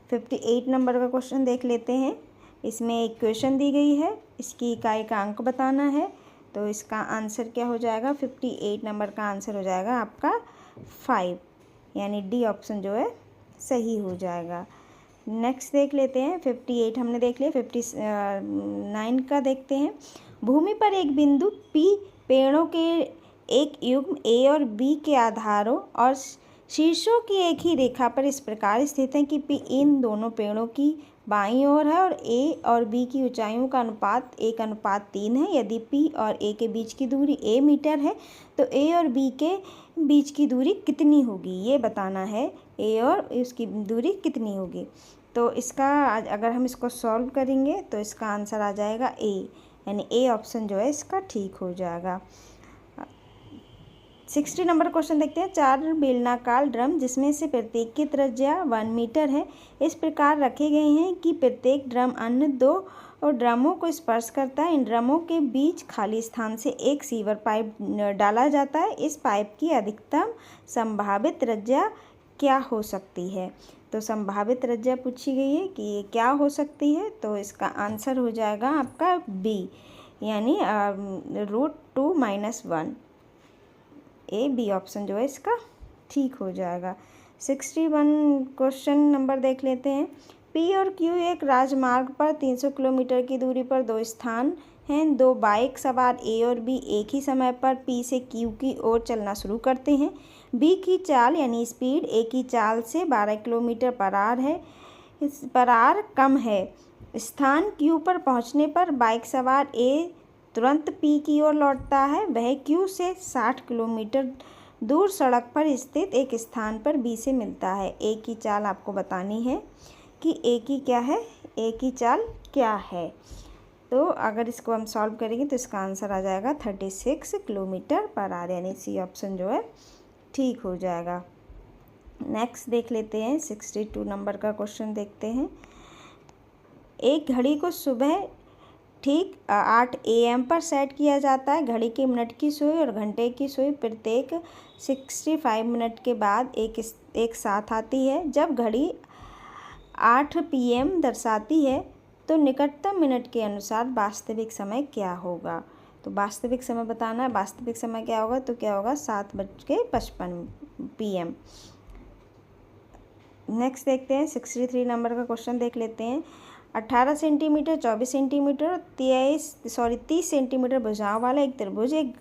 58 नंबर का क्वेश्चन देख लेते हैं। इसमें इक्वेशन दी गई है, इसकी इकाई का अंक बताना है। तो इसका आंसर क्या हो जाएगा, 58 नंबर का आंसर हो जाएगा आपका 5, यानी डी ऑप्शन जो है सही हो जाएगा। नेक्स्ट देख लेते हैं, 58 हमने देख लिया, 59 का देखते हैं। भूमि पर एक बिंदु P पेड़ों के एक युग्म A और B के आधारों और शीर्षों की एक ही रेखा पर इस प्रकार स्थित है कि P इन दोनों पेड़ों की बाईं ओर है और A और B की ऊंचाइयों का अनुपात 1:3 है। यदि P और A के बीच की दूरी A मीटर है तो A और B के बीच की दूरी कितनी होगी, ये बताना है। A और इसकी दूरी कितनी होगी। तो इसका अगर हम इसको सॉल्व करेंगे तो इसका आंसर आ जाएगा A, यानी ए ऑप्शन जो है इसका ठीक हो जाएगा। 60 नंबर क्वेश्चन देखते हैं। 4 बेलनाकार ड्रम जिसमें से प्रत्येक की त्रिज्या 1 मीटर है इस प्रकार रखे गए हैं कि प्रत्येक ड्रम अन्य 2 और ड्रमों को स्पर्श करता है। इन ड्रमों के बीच खाली स्थान से एक सीवर पाइप डाला जाता है। इस पाइप की अधिकतम संभावित त्रिज्या क्या हो सकती है? तो संभावित त्रिज्या पूछी गई है कि ये क्या हो सकती है, तो इसका आंसर हो जाएगा आपका बी, यानी √2 - 1। ए बी ऑप्शन जो है इसका ठीक हो जाएगा। 61 क्वेश्चन नंबर देख लेते हैं। पी और क्यू एक राजमार्ग पर 300 किलोमीटर की दूरी पर दो स्थान हैं। 2 बाइक सवार ए और बी एक ही समय पर पी से क्यू की ओर चलना शुरू करते हैं। बी की चाल यानी स्पीड ए की चाल से 12 किलोमीटर पर आवर है, इस पर आवर कम है। स्थान क्यू पर पहुंचने पर बाइक सवार ए तुरंत पी की ओर लौटता है। वह क्यू से 60 किलोमीटर दूर सड़क पर स्थित एक स्थान पर बी से मिलता है। ए की चाल आपको बतानी है कि ए की क्या है, ए की चाल क्या है। तो अगर इसको हम सॉल्व करेंगे तो इसका आंसर आ जाएगा 36 किलोमीटर पर आवर, यानी सी ऑप्शन जो है ठीक हो जाएगा। नेक्स्ट देख लेते हैं। 62 नंबर का क्वेश्चन देखते हैं। एक घड़ी को सुबह ठीक 8 AM पर सेट किया जाता है। घड़ी के मिनट की सुई और घंटे की सुई प्रत्येक 65 मिनट के बाद एक साथ आती है। जब घड़ी 8 PM दर्शाती है तो निकटतम मिनट के अनुसार वास्तविक समय क्या होगा? तो वास्तविक समय बताना है। वास्तविक समय क्या होगा? तो क्या होगा 7:55 PM। नेक्स्ट देखते हैं। 63 नंबर का क्वेश्चन देख लेते हैं। 18 सेंटीमीटर, 24 सेंटीमीटर और 30 सेंटीमीटर भुजाओं वाला एक त्रिभुज एक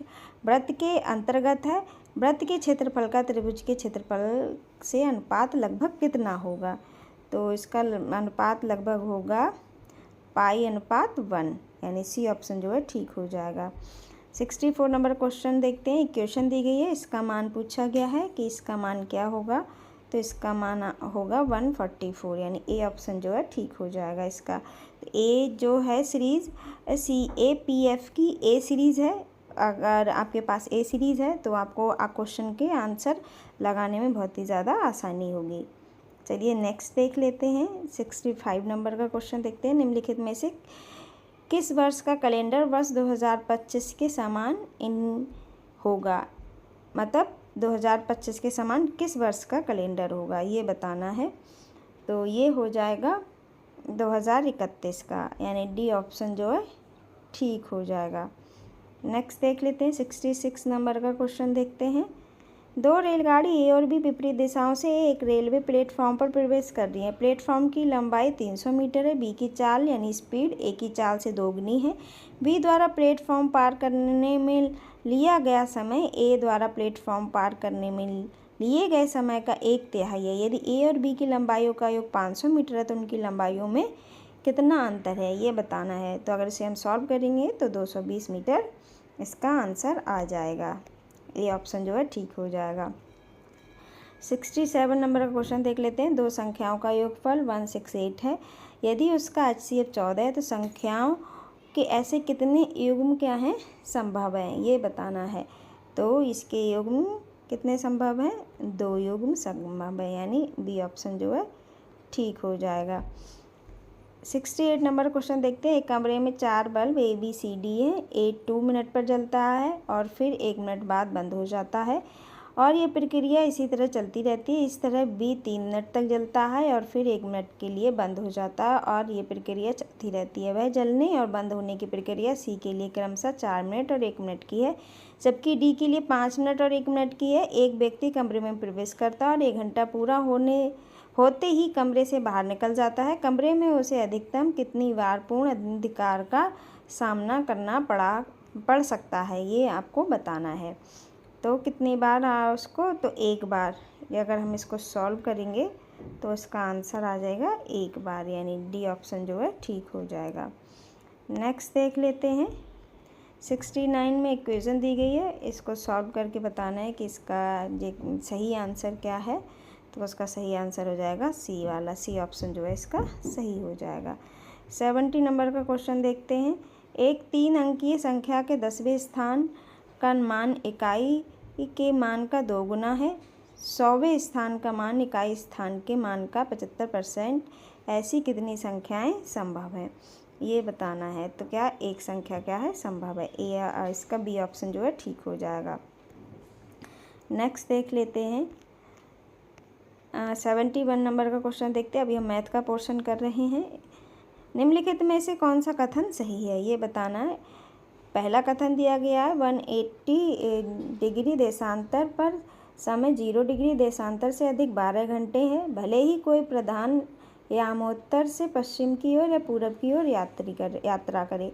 वृत्त के अंतर्गत है। वृत्त के क्षेत्रफल का त्रिभुज के क्षेत्रफल से अनुपात लगभग कितना होगा? तो इसका अनुपात लगभग होगा π/1, यानी सी ऑप्शन जो है ठीक हो जाएगा। 64 नंबर क्वेश्चन देखते हैं। इक्वेशन दी गई है, इसका मान पूछा गया है कि इसका मान क्या होगा, तो इसका मान होगा 144, यानी ए ऑप्शन जो है ठीक हो जाएगा इसका। तो ए जो है सीरीज़ CAPF की ए सीरीज़ है। अगर आपके पास ए सीरीज़ है तो आपको क्वेश्चन के आंसर लगाने में बहुत ही ज़्यादा आसानी होगी। चलिए नेक्स्ट देख लेते हैं। 65 नंबर का क्वेश्चन देखते हैं। निम्नलिखित में से किस वर्ष का कैलेंडर वर्ष 2025 के समान होगा? मतलब 2025 के समान किस वर्ष का कैलेंडर होगा, ये बताना है। तो ये हो जाएगा 2031 का, यानी डी ऑप्शन जो है ठीक हो जाएगा। नेक्स्ट देख लेते हैं। 66 नंबर का क्वेश्चन देखते हैं। 2 रेलगाड़ी ए और बी विपरीत दिशाओं से एक रेलवे प्लेटफॉर्म पर प्रवेश कर रही है। प्लेटफॉर्म की लंबाई 300 मीटर है। बी की चाल यानी स्पीड ए की चाल से दोगुनी है। बी द्वारा प्लेटफॉर्म पार करने में लिया गया समय ए द्वारा प्लेटफॉर्म पार करने में लिए गए समय का 1/3 है। यदि ए और बी की लंबाइयों का योग 500 मीटर है तो उनकी लंबाइयों में कितना अंतर है, ये बताना है। तो अगर इसे हम सॉल्व करेंगे तो 220 मीटर इसका आंसर आ जाएगा। ए ऑप्शन जो है ठीक हो जाएगा। 67 नंबर का क्वेश्चन देख लेते हैं। 2 संख्याओं का योगफल 168 है। यदि उसका HCF 14 है तो संख्याओं के ऐसे कितने युग्म क्या हैं संभव हैं, ये बताना है। तो इसके युग्म कितने संभव हैं? 2 युग्म संभव है, यानी बी ऑप्शन जो है ठीक हो जाएगा। 68 नंबर क्वेश्चन देखते हैं। एक कमरे में 4 बल्ब ABCD है। ए 2 मिनट पर जलता है और फिर 1 मिनट बाद बंद हो जाता है और ये प्रक्रिया इसी तरह चलती रहती है। इस तरह बी 3 मिनट तक जलता है और फिर 1 मिनट के लिए बंद हो जाता है और ये प्रक्रिया चलती रहती है। वह जलने और बंद होने की प्रक्रिया सी के लिए क्रमशः 4 मिनट और 1 मिनट की है, जबकि डी के लिए 5 मिनट और 1 मिनट की है। एक व्यक्ति कमरे में प्रवेश करता है और 1 घंटा पूरा होते ही कमरे से बाहर निकल जाता है। कमरे में उसे अधिकतम कितनी बार पूर्ण अंधकार का सामना करना पड़ सकता है, ये आपको बताना है। तो कितनी बार उसको, तो 1 बार। अगर हम इसको सॉल्व करेंगे तो इसका आंसर आ जाएगा 1 बार, यानी डी ऑप्शन जो है ठीक हो जाएगा। नेक्स्ट देख लेते हैं। 69 में इक्वेशन दी गई है, इसको सॉल्व करके बताना है कि इसका सही आंसर क्या है। तो उसका सही आंसर हो जाएगा सी वाला, सी ऑप्शन जो है इसका सही हो जाएगा। 70 नंबर का क्वेश्चन देखते हैं। एक 3 अंकीय संख्या के 10वें स्थान का मान इकाई के मान का 2 गुना है। 100वें स्थान का मान इकाई स्थान के मान का 75%। ऐसी कितनी संख्याएं संभव हैं, ये बताना है। तो क्या एक संख्या क्या है, संभव है। इसका बी ऑप्शन जो है ठीक हो जाएगा। नेक्स्ट देख लेते हैं 71 नंबर का क्वेश्चन देखते हैं। अभी हम मैथ का पोर्शन कर रहे हैं। निम्नलिखित में से कौन सा कथन सही है, ये बताना है। पहला कथन दिया गया है 180 डिग्री देशांतर पर समय 0 डिग्री देशांतर से अधिक 12 घंटे है, भले ही कोई प्रधान यामोत्तर से पश्चिम की ओर या पूरब की ओर यात्रा करे।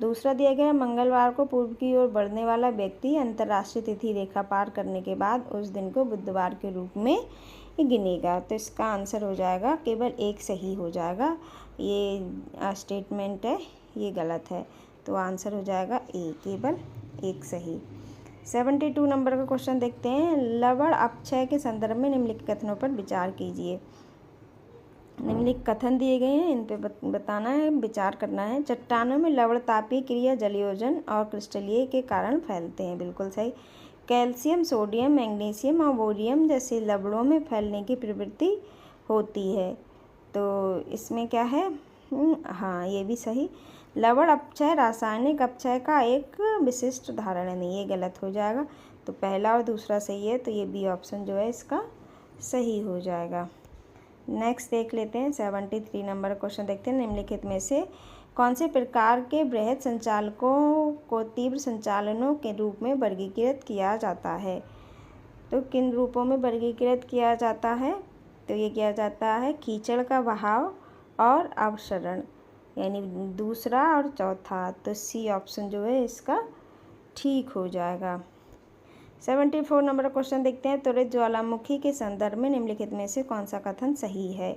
दूसरा दिया गया मंगलवार को पूर्व की ओर बढ़ने वाला व्यक्ति अंतर्राष्ट्रीय तिथि रेखा पार करने के बाद उस दिन को बुधवार के रूप में गिनेगा। तो इसका आंसर हो जाएगा केवल एक सही हो जाएगा। ये स्टेटमेंट है, ये गलत है। तो आंसर हो जाएगा ए, केवल एक सही। 72 नंबर का क्वेश्चन देखते हैं। लवण अपक्षय के संदर्भ में निम्नलिखित कथनों पर विचार कीजिए। निम्नलिखित कथन दिए गए हैं, इन पे बताना है, विचार करना है। चट्टानों में लवण तापीय क्रिया जलयोजन और क्रिस्टलीय के कारण फैलते हैं, बिल्कुल सही। कैल्शियम, सोडियम, मैग्नीशियम और बोरियम जैसे लवणों में फैलने की प्रवृत्ति होती है। तो इसमें क्या है, हाँ ये भी सही। लवण अपक्षय रासायनिक अपक्षय का एक विशिष्ट उदाहरण नहीं, ये गलत हो जाएगा। तो पहला और दूसरा सही है, तो ये बी ऑप्शन जो है इसका सही हो जाएगा। नेक्स्ट देख लेते हैं 73 नंबर क्वेश्चन देखते हैं। निम्नलिखित में से कौन से प्रकार के बृहद संचालकों को तीव्र संचालनों के रूप में वर्गीकृत किया जाता है। तो किन रूपों में वर्गीकृत किया जाता है, तो ये किया जाता है कीचड़ का बहाव और अवसरण, यानी दूसरा और चौथा। तो सी ऑप्शन जो है इसका ठीक हो जाएगा। 74 नंबर क्वेश्चन देखते हैं। त्वरित ज्वालामुखी के संदर्भ में निम्नलिखित में से कौन सा कथन सही है।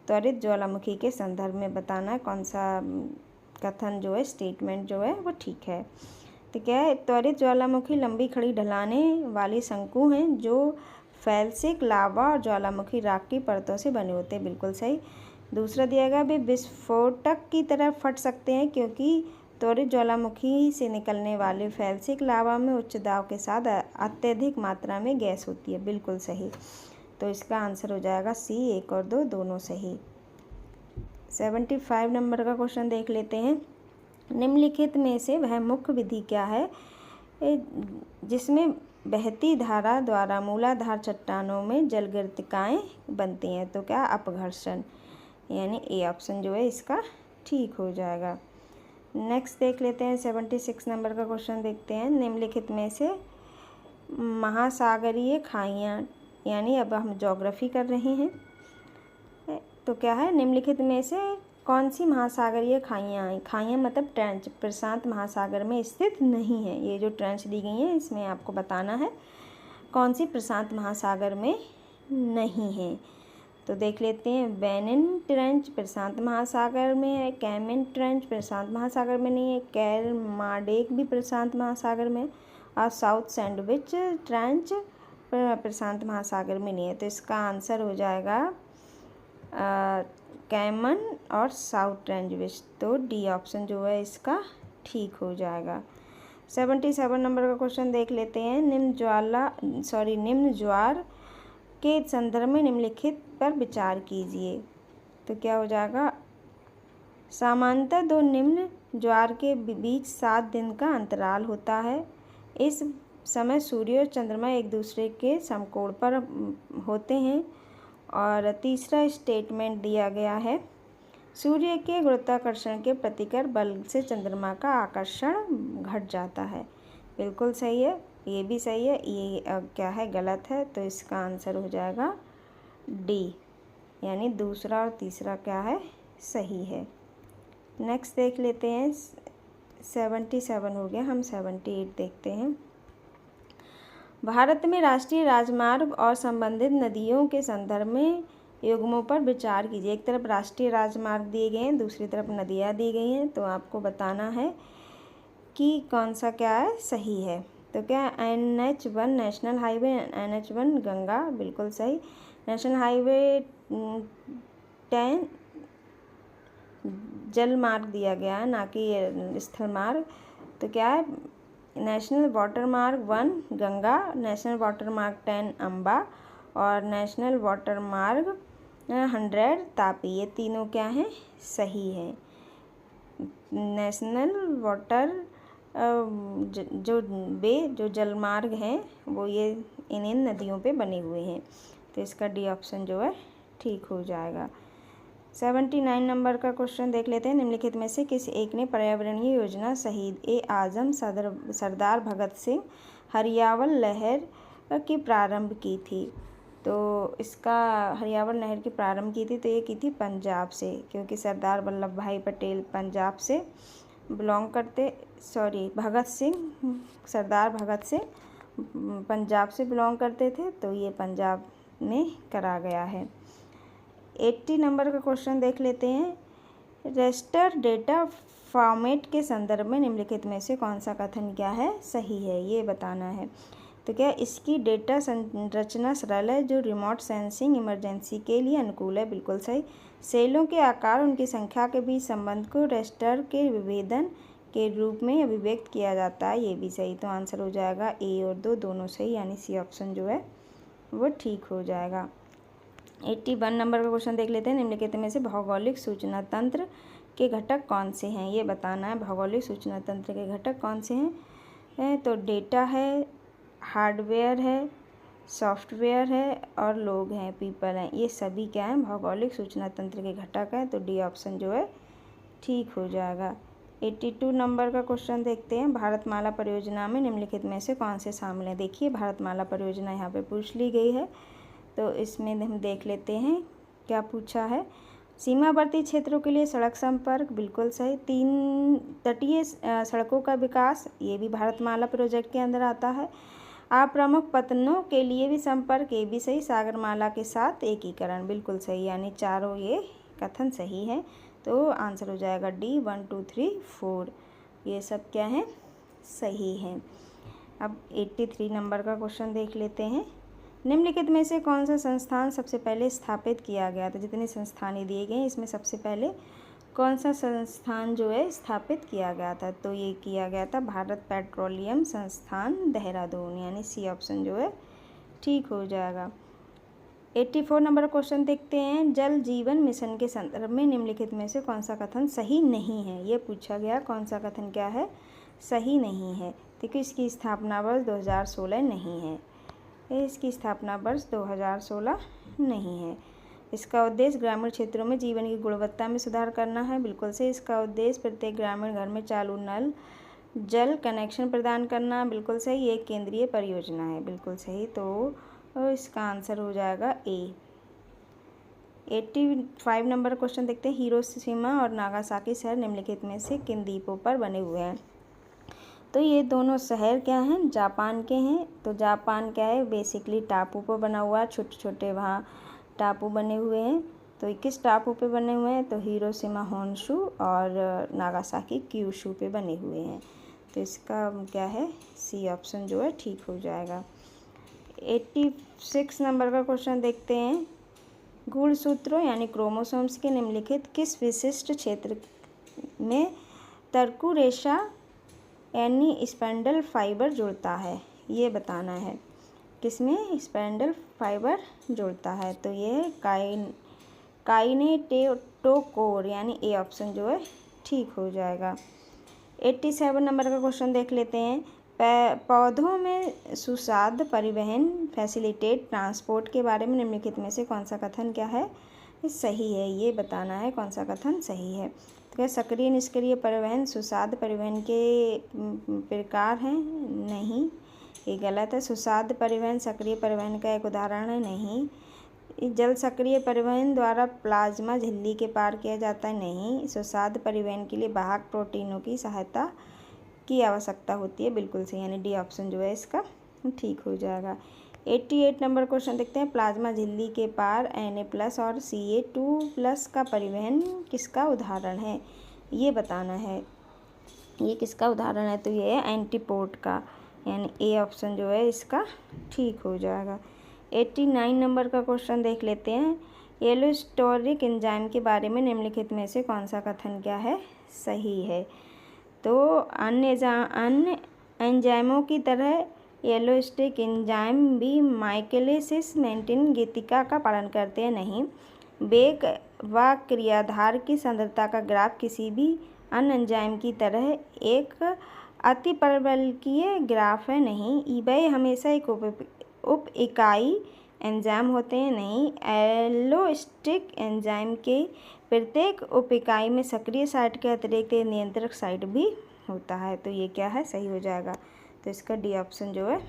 त्वरित ज्वालामुखी के संदर्भ में बताना है कौन सा कथन जो है, स्टेटमेंट जो है वो ठीक है। तो क्या है, त्वरित ज्वालामुखी लंबी खड़ी ढलाने वाली शंकु हैं जो फैल्सिक लावा और ज्वालामुखी राख की परतों से बने होते हैं, बिल्कुल सही। दूसरा दिया गया वे विस्फोटक की तरह फट सकते हैं क्योंकि त्वरित ज्वालामुखी से निकलने वाले फैल्सिक लावा में उच्च दाब के साथ अत्यधिक मात्रा में गैस होती है, बिल्कुल सही। तो इसका आंसर हो जाएगा सी, 1 और 2 दोनों सही। 75 नंबर का क्वेश्चन देख लेते हैं। निम्नलिखित में से वह मुख्य विधि क्या है जिसमें बहती धारा द्वारा मूलाधार चट्टानों में जलगर्तिकाएँ बनती हैं। तो क्या, अपघर्षण, यानी ए ऑप्शन जो है इसका ठीक हो जाएगा। नेक्स्ट देख लेते हैं 76 नंबर का क्वेश्चन देखते हैं। निम्नलिखित में से महासागरीय खाइयाँ, यानी अब हम ज्योग्राफी कर रहे हैं। तो क्या है, निम्नलिखित में से कौन सी महासागरीय खाइयाँ मतलब ट्रेंच प्रशांत महासागर में स्थित नहीं है। ये जो ट्रेंच दी गई हैं इसमें आपको बताना है कौन सी प्रशांत महासागर में नहीं है। तो देख लेते हैं। बेनिन ट्रेंच प्रशांत महासागर में है, कैमिन ट्रेंच प्रशांत महासागर में नहीं है, कैरमाडेक भी प्रशांत महासागर में, और साउथ सैंडविच ट्रेंच प्रशांत महासागर में नहीं है। तो इसका आंसर हो जाएगा कैमन और साउथ सैंडविच। तो डी ऑप्शन जो है इसका ठीक हो जाएगा। 77 नंबर का क्वेश्चन देख लेते हैं। निम्न ज्वार के संदर्भ में निम्नलिखित पर विचार कीजिए। तो क्या हो जाएगा, सामान्यतः दो निम्न ज्वार के बीच 7 दिन का अंतराल होता है। इस समय सूर्य और चंद्रमा एक दूसरे के समकोण पर होते हैं। और तीसरा स्टेटमेंट दिया गया है, सूर्य के गुरुत्वाकर्षण के प्रतिकर बल से चंद्रमा का आकर्षण घट जाता है, बिल्कुल सही है। ये भी सही है, ये क्या है, गलत है। तो इसका आंसर हो जाएगा डी, यानी दूसरा और तीसरा क्या है, सही है। नेक्स्ट देख लेते हैं 77 हो गया, हम 78 देखते हैं। भारत में राष्ट्रीय राजमार्ग और संबंधित नदियों के संदर्भ में युग्मों पर विचार कीजिए। एक तरफ राष्ट्रीय राजमार्ग दिए गए हैं, दूसरी तरफ नदियाँ दी गई हैं। तो आपको बताना है कि कौन सा क्या है, सही है। तो क्या, NH1 national highway, NH1 Ganga, बिल्कुल सही। नेशनल हाईवे 10 जल मार्ग दिया गया है, ना कि स्थल मार्ग। तो क्या है, नेशनल वाटर मार्ग 1 गंगा, नेशनल वाटर मार्ग 10 अम्बा और नेशनल वाटर मार्ग 100 तापी। ये तीनों क्या हैं, सही है। नेशनल वाटर जो जलमार्ग हैं वो ये इन नदियों पे बने हुए हैं। तो इसका डी ऑप्शन जो है ठीक हो जाएगा। 79 नंबर का क्वेश्चन देख लेते हैं। निम्नलिखित में से किस एक ने पर्यावरणीय योजना शहीद ए आजम सरदार भगत सिंह हरियावल लहर की प्रारंभ की थी? तो इसका हरियावल लहर की प्रारंभ की थी तो ये की थी पंजाब से, क्योंकि सरदार वल्लभ भाई पटेल पंजाब से बिलोंग करते, सरदार भगत सिंह पंजाब से बिलोंग करते थे, तो ये पंजाब में करा गया है। 80 नंबर का क्वेश्चन देख लेते हैं। रेस्टर डेटा फॉर्मेट के संदर्भ में निम्नलिखित में से कौन सा कथन क्या है, सही है, ये बताना है। तो क्या, इसकी डेटा संरचना सरल है जो रिमोट सेंसिंग इमरजेंसी के लिए अनुकूल है, बिल्कुल सही। सेलों के आकार उनकी संख्या के बीच संबंध को रेस्टर के विभेदन के रूप में अभिव्यक्त किया जाता है, ये भी सही। तो आंसर हो जाएगा ए और 2 दोनों सही, यानी सी ऑप्शन जो है वो ठीक हो जाएगा। 81 नंबर का क्वेश्चन देख लेते हैं। निम्नलिखित में से भौगोलिक सूचना तंत्र के घटक कौन से हैं, ये बताना है। भौगोलिक सूचना तंत्र के घटक कौन से हैं? तो डेटा है, हार्डवेयर है, सॉफ्टवेयर है और लोग हैं, पीपल हैं। ये सभी क्या हैं, भौगोलिक सूचना तंत्र के घटक हैं। तो डी ऑप्शन जो है ठीक हो जाएगा। 82 नंबर का क्वेश्चन देखते हैं। भारतमाला परियोजना में निम्नलिखित में से कौन से शामिल हैं? देखिए, भारतमाला परियोजना यहाँ पे पूछ ली गई है, तो इसमें हम देख लेते हैं क्या पूछा है। सीमावर्ती क्षेत्रों के लिए सड़क संपर्क, बिल्कुल सही। 3 तटीय सड़कों का विकास, ये भी भारतमाला प्रोजेक्ट के अंदर आता है। अप्रमुख पत्तनों के लिए भी संपर्क, ये भी सही। सागरमाला के साथ एकीकरण, बिल्कुल सही, यानी चारों ये कथन सही है। तो आंसर हो जाएगा डी 1 2 3 4, ये सब क्या है, सही है। अब 83 नंबर का क्वेश्चन देख लेते हैं। निम्नलिखित में से कौन सा संस्थान सबसे पहले स्थापित किया गया था? जितने संस्थानें दिए गए इसमें सबसे पहले कौन सा संस्थान जो है स्थापित किया गया था? तो ये किया गया था भारत पेट्रोलियम संस्थान देहरादून, यानी सी ऑप्शन जो है ठीक हो जाएगा। 84 नंबर क्वेश्चन देखते हैं। जल जीवन मिशन के संदर्भ में निम्नलिखित में से कौन सा कथन सही नहीं है, ये पूछा गया। कौन सा कथन क्या है, सही नहीं है? देखिए, इसकी स्थापना वर्ष 2016 नहीं है, इसकी स्थापना वर्ष 2016 नहीं है। इसका उद्देश्य ग्रामीण क्षेत्रों में जीवन की गुणवत्ता में सुधार करना है, बिल्कुल सही। इसका उद्देश्य प्रत्येक ग्रामीण घर में चालू नल जल कनेक्शन प्रदान करना, बिल्कुल सही। ये केंद्रीय परियोजना है, बिल्कुल सही। तो इसका आंसर हो जाएगा ए। 85 नंबर क्वेश्चन देखते हैं। हिरोशिमा और नागासाकी शहर निम्नलिखित में से किन द्वीपों पर बने हुए हैं? तो ये दोनों शहर क्या हैं, जापान के हैं। तो जापान क्या है, बेसिकली टापू पर बना हुआ है, छोटे छोटे वहाँ टापू बने हुए हैं। तो 21 टापू पे बने हुए हैं। तो हिरोशिमा होन्शु और नागासाकी क्यूशु पे बने हुए हैं। तो इसका क्या है, सी ऑप्शन जो है ठीक हो जाएगा। 86 नंबर का क्वेश्चन देखते हैं। गुणसूत्रों यानी क्रोमोसोम्स के निम्नलिखित किस विशिष्ट क्षेत्र में तरकु रेशा यानी स्पेंडल फाइबर जुड़ता है, ये बताना है। किसमें स्पेंडल फाइबर जुड़ता है? तो ये काइनेटोकोर, यानी ए ऑप्शन जो है ठीक हो जाएगा। 87 नंबर का क्वेश्चन देख लेते हैं। पौधों में सुसाद्य परिवहन फैसिलिटेट ट्रांसपोर्ट के बारे में निम्नलिखित में से कौन सा कथन क्या है, सही है, ये बताना है कौन सा कथन सही है। तो क्या सक्रिय निष्क्रिय परिवहन सुसाद्य परिवहन के प्रकार हैं? नहीं, ये गलत है। सुसाद्य परिवहन सक्रिय परिवहन का एक उदाहरण है, नहीं। जल सक्रिय परिवहन द्वारा प्लाज्मा झिल्ली के पार किया जाता है, नहीं। सुसाद्य परिवहन के लिए वाहक प्रोटीनों की सहायता की आवश्यकता होती है, बिल्कुल सही, यानी डी ऑप्शन जो है इसका ठीक हो जाएगा। 88 नंबर क्वेश्चन देखते हैं। प्लाज्मा झिल्ली के पार Na+ और Ca2+ का परिवहन किसका उदाहरण है, ये बताना है। ये किसका उदाहरण है? तो ये है एंटीपोड का, यानी ए ऑप्शन जो है इसका ठीक हो जाएगा। 89 नंबर का क्वेश्चन देख लेते हैं। एलोस्टोरिक एंजाइम के बारे में निम्नलिखित में से कौन सा कथन क्या है सही है? तो अन्य एंजाइमों की तरह एलोस्टिक एंजाइम भी माइकेलिस मेंटेन गीतिका का पालन करते हैं नहीं। वेग व क्रियाधार की सांद्रता का ग्राफ किसी भी अन्य एंजाइम की तरह एक अतिपरवलकीय ग्राफ है नहीं। वे हमेशा एक उप इकाई एंजाइम होते हैं नहीं। एलोस्टिक एंजाइम के प्रत्येक उप इकाई में सक्रिय साइट के अतिरिक्त नियंत्रक साइट भी होता है। तो ये क्या है सही हो जाएगा। तो इसका डी ऑप्शन जो है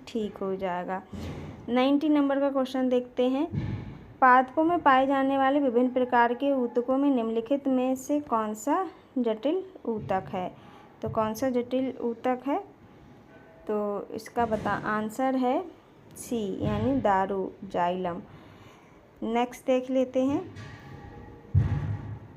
ठीक हो जाएगा। 90 नंबर का क्वेश्चन देखते हैं। पादपों में पाए जाने वाले विभिन्न प्रकार के ऊतकों में निम्नलिखित में से कौन सा जटिल ऊतक है? तो कौन सा जटिल ऊतक है? तो इसका आंसर है सी यानी दारू जाइलम। नेक्स्ट देख लेते हैं।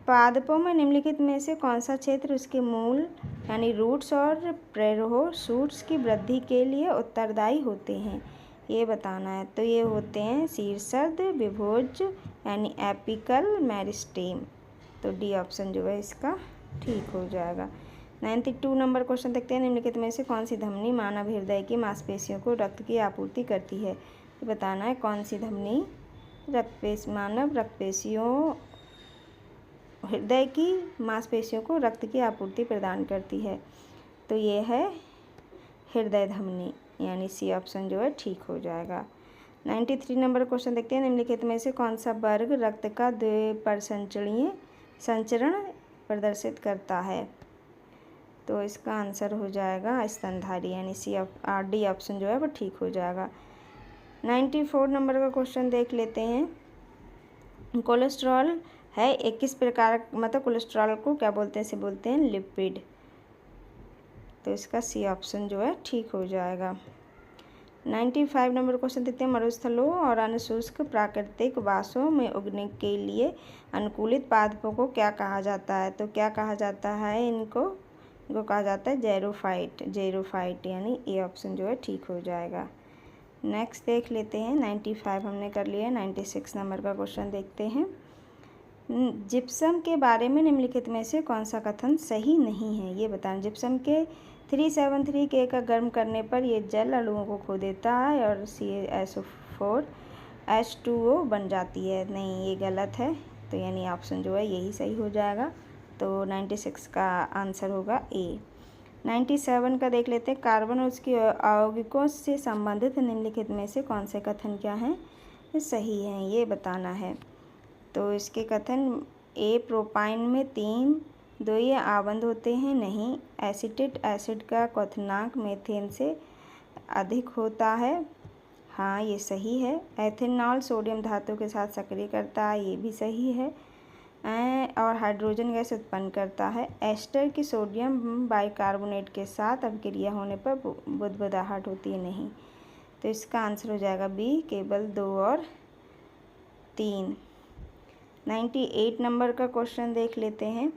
पादपों में निम्नलिखित में से कौन सा क्षेत्र उसके मूल यानी रूट्स और प्रेरोह शूट्स की वृद्धि के लिए उत्तरदायी होते हैं? ये बताना है। तो ये होते हैं शीर्षद विभोज यानी एपिकल मेरिस्टेम। तो डी ऑप्शन जो है इसका ठीक हो जाएगा। 92 नंबर क्वेश्चन देखते हैं। निम्नलिखित में से कौन सी धमनी मानव हृदय की मांसपेशियों को रक्त की आपूर्ति करती है? ये बताना है कौन सी धमनी मानव रक्तपेशियों हृदय की मांसपेशियों को रक्त की आपूर्ति प्रदान करती है। तो ये है हृदय धमनी यानी सी ऑप्शन जो है ठीक हो जाएगा। 93 नंबर क्वेश्चन देखते हैं। निम्नलिखित में से कौन सा वर्ग रक्त का द्विपरसंचरणीय संचरण प्रदर्शित करता है? तो इसका आंसर हो जाएगा स्तनधारी यानी डी ऑप्शन जो है वो ठीक हो जाएगा। 94 नंबर का क्वेश्चन देख लेते हैं। कोलेस्ट्रॉल है एक किस प्रकार मतलब कोलेस्ट्रॉल को क्या बोलते हैं? इसे बोलते हैं लिपिड। तो इसका सी ऑप्शन जो है ठीक हो जाएगा। 95 नंबर क्वेश्चन देखते हैं। मरुस्थलों और अन्य शुष्क प्राकृतिक वासों में उगने के लिए अनुकूलित पादपों को क्या कहा जाता है? तो क्या कहा जाता है इनको कहा जाता है जेरोफाइट यानी ए ऑप्शन जो है ठीक हो जाएगा। नेक्स्ट देख लेते हैं। 95 हमने कर लिया। 96 नंबर का क्वेश्चन देखते हैं। जिप्सम के बारे में निम्नलिखित में से कौन सा कथन सही नहीं है? ये बताएं। जिप्सम के 373K का गर्म करने पर ये जल अणुओं को खो देता है और CaSO4 H2O बन जाती है। नहीं, ये गलत है। तो यानी ऑप्शन जो है यही सही हो जाएगा। तो 96 का आंसर होगा ए। 97 का देख लेते हैं। कार्बन और उसकी यौगिकों से संबंधित निम्नलिखित में से कौन से कथन क्या हैं ये सही हैं? ये बताना है। तो इसके कथन ए प्रोपाइन में 3 द्वयीय आबंध होते हैं नहीं। एसिटेट एसिड का क्वथनांक मीथेन से अधिक होता है। हाँ, ये सही है। एथेनॉल सोडियम धातु के साथ सक्रिय करता है। ये भी सही है। और हाइड्रोजन गैस उत्पन्न करता है। एस्टर की सोडियम बाइकार्बोनेट के साथ अभिक्रिया होने पर बुदबुदाहट होती है नहीं। तो इसका आंसर हो जाएगा बी केवल 2 और 3। 98 नंबर का क्वेश्चन देख लेते हैं।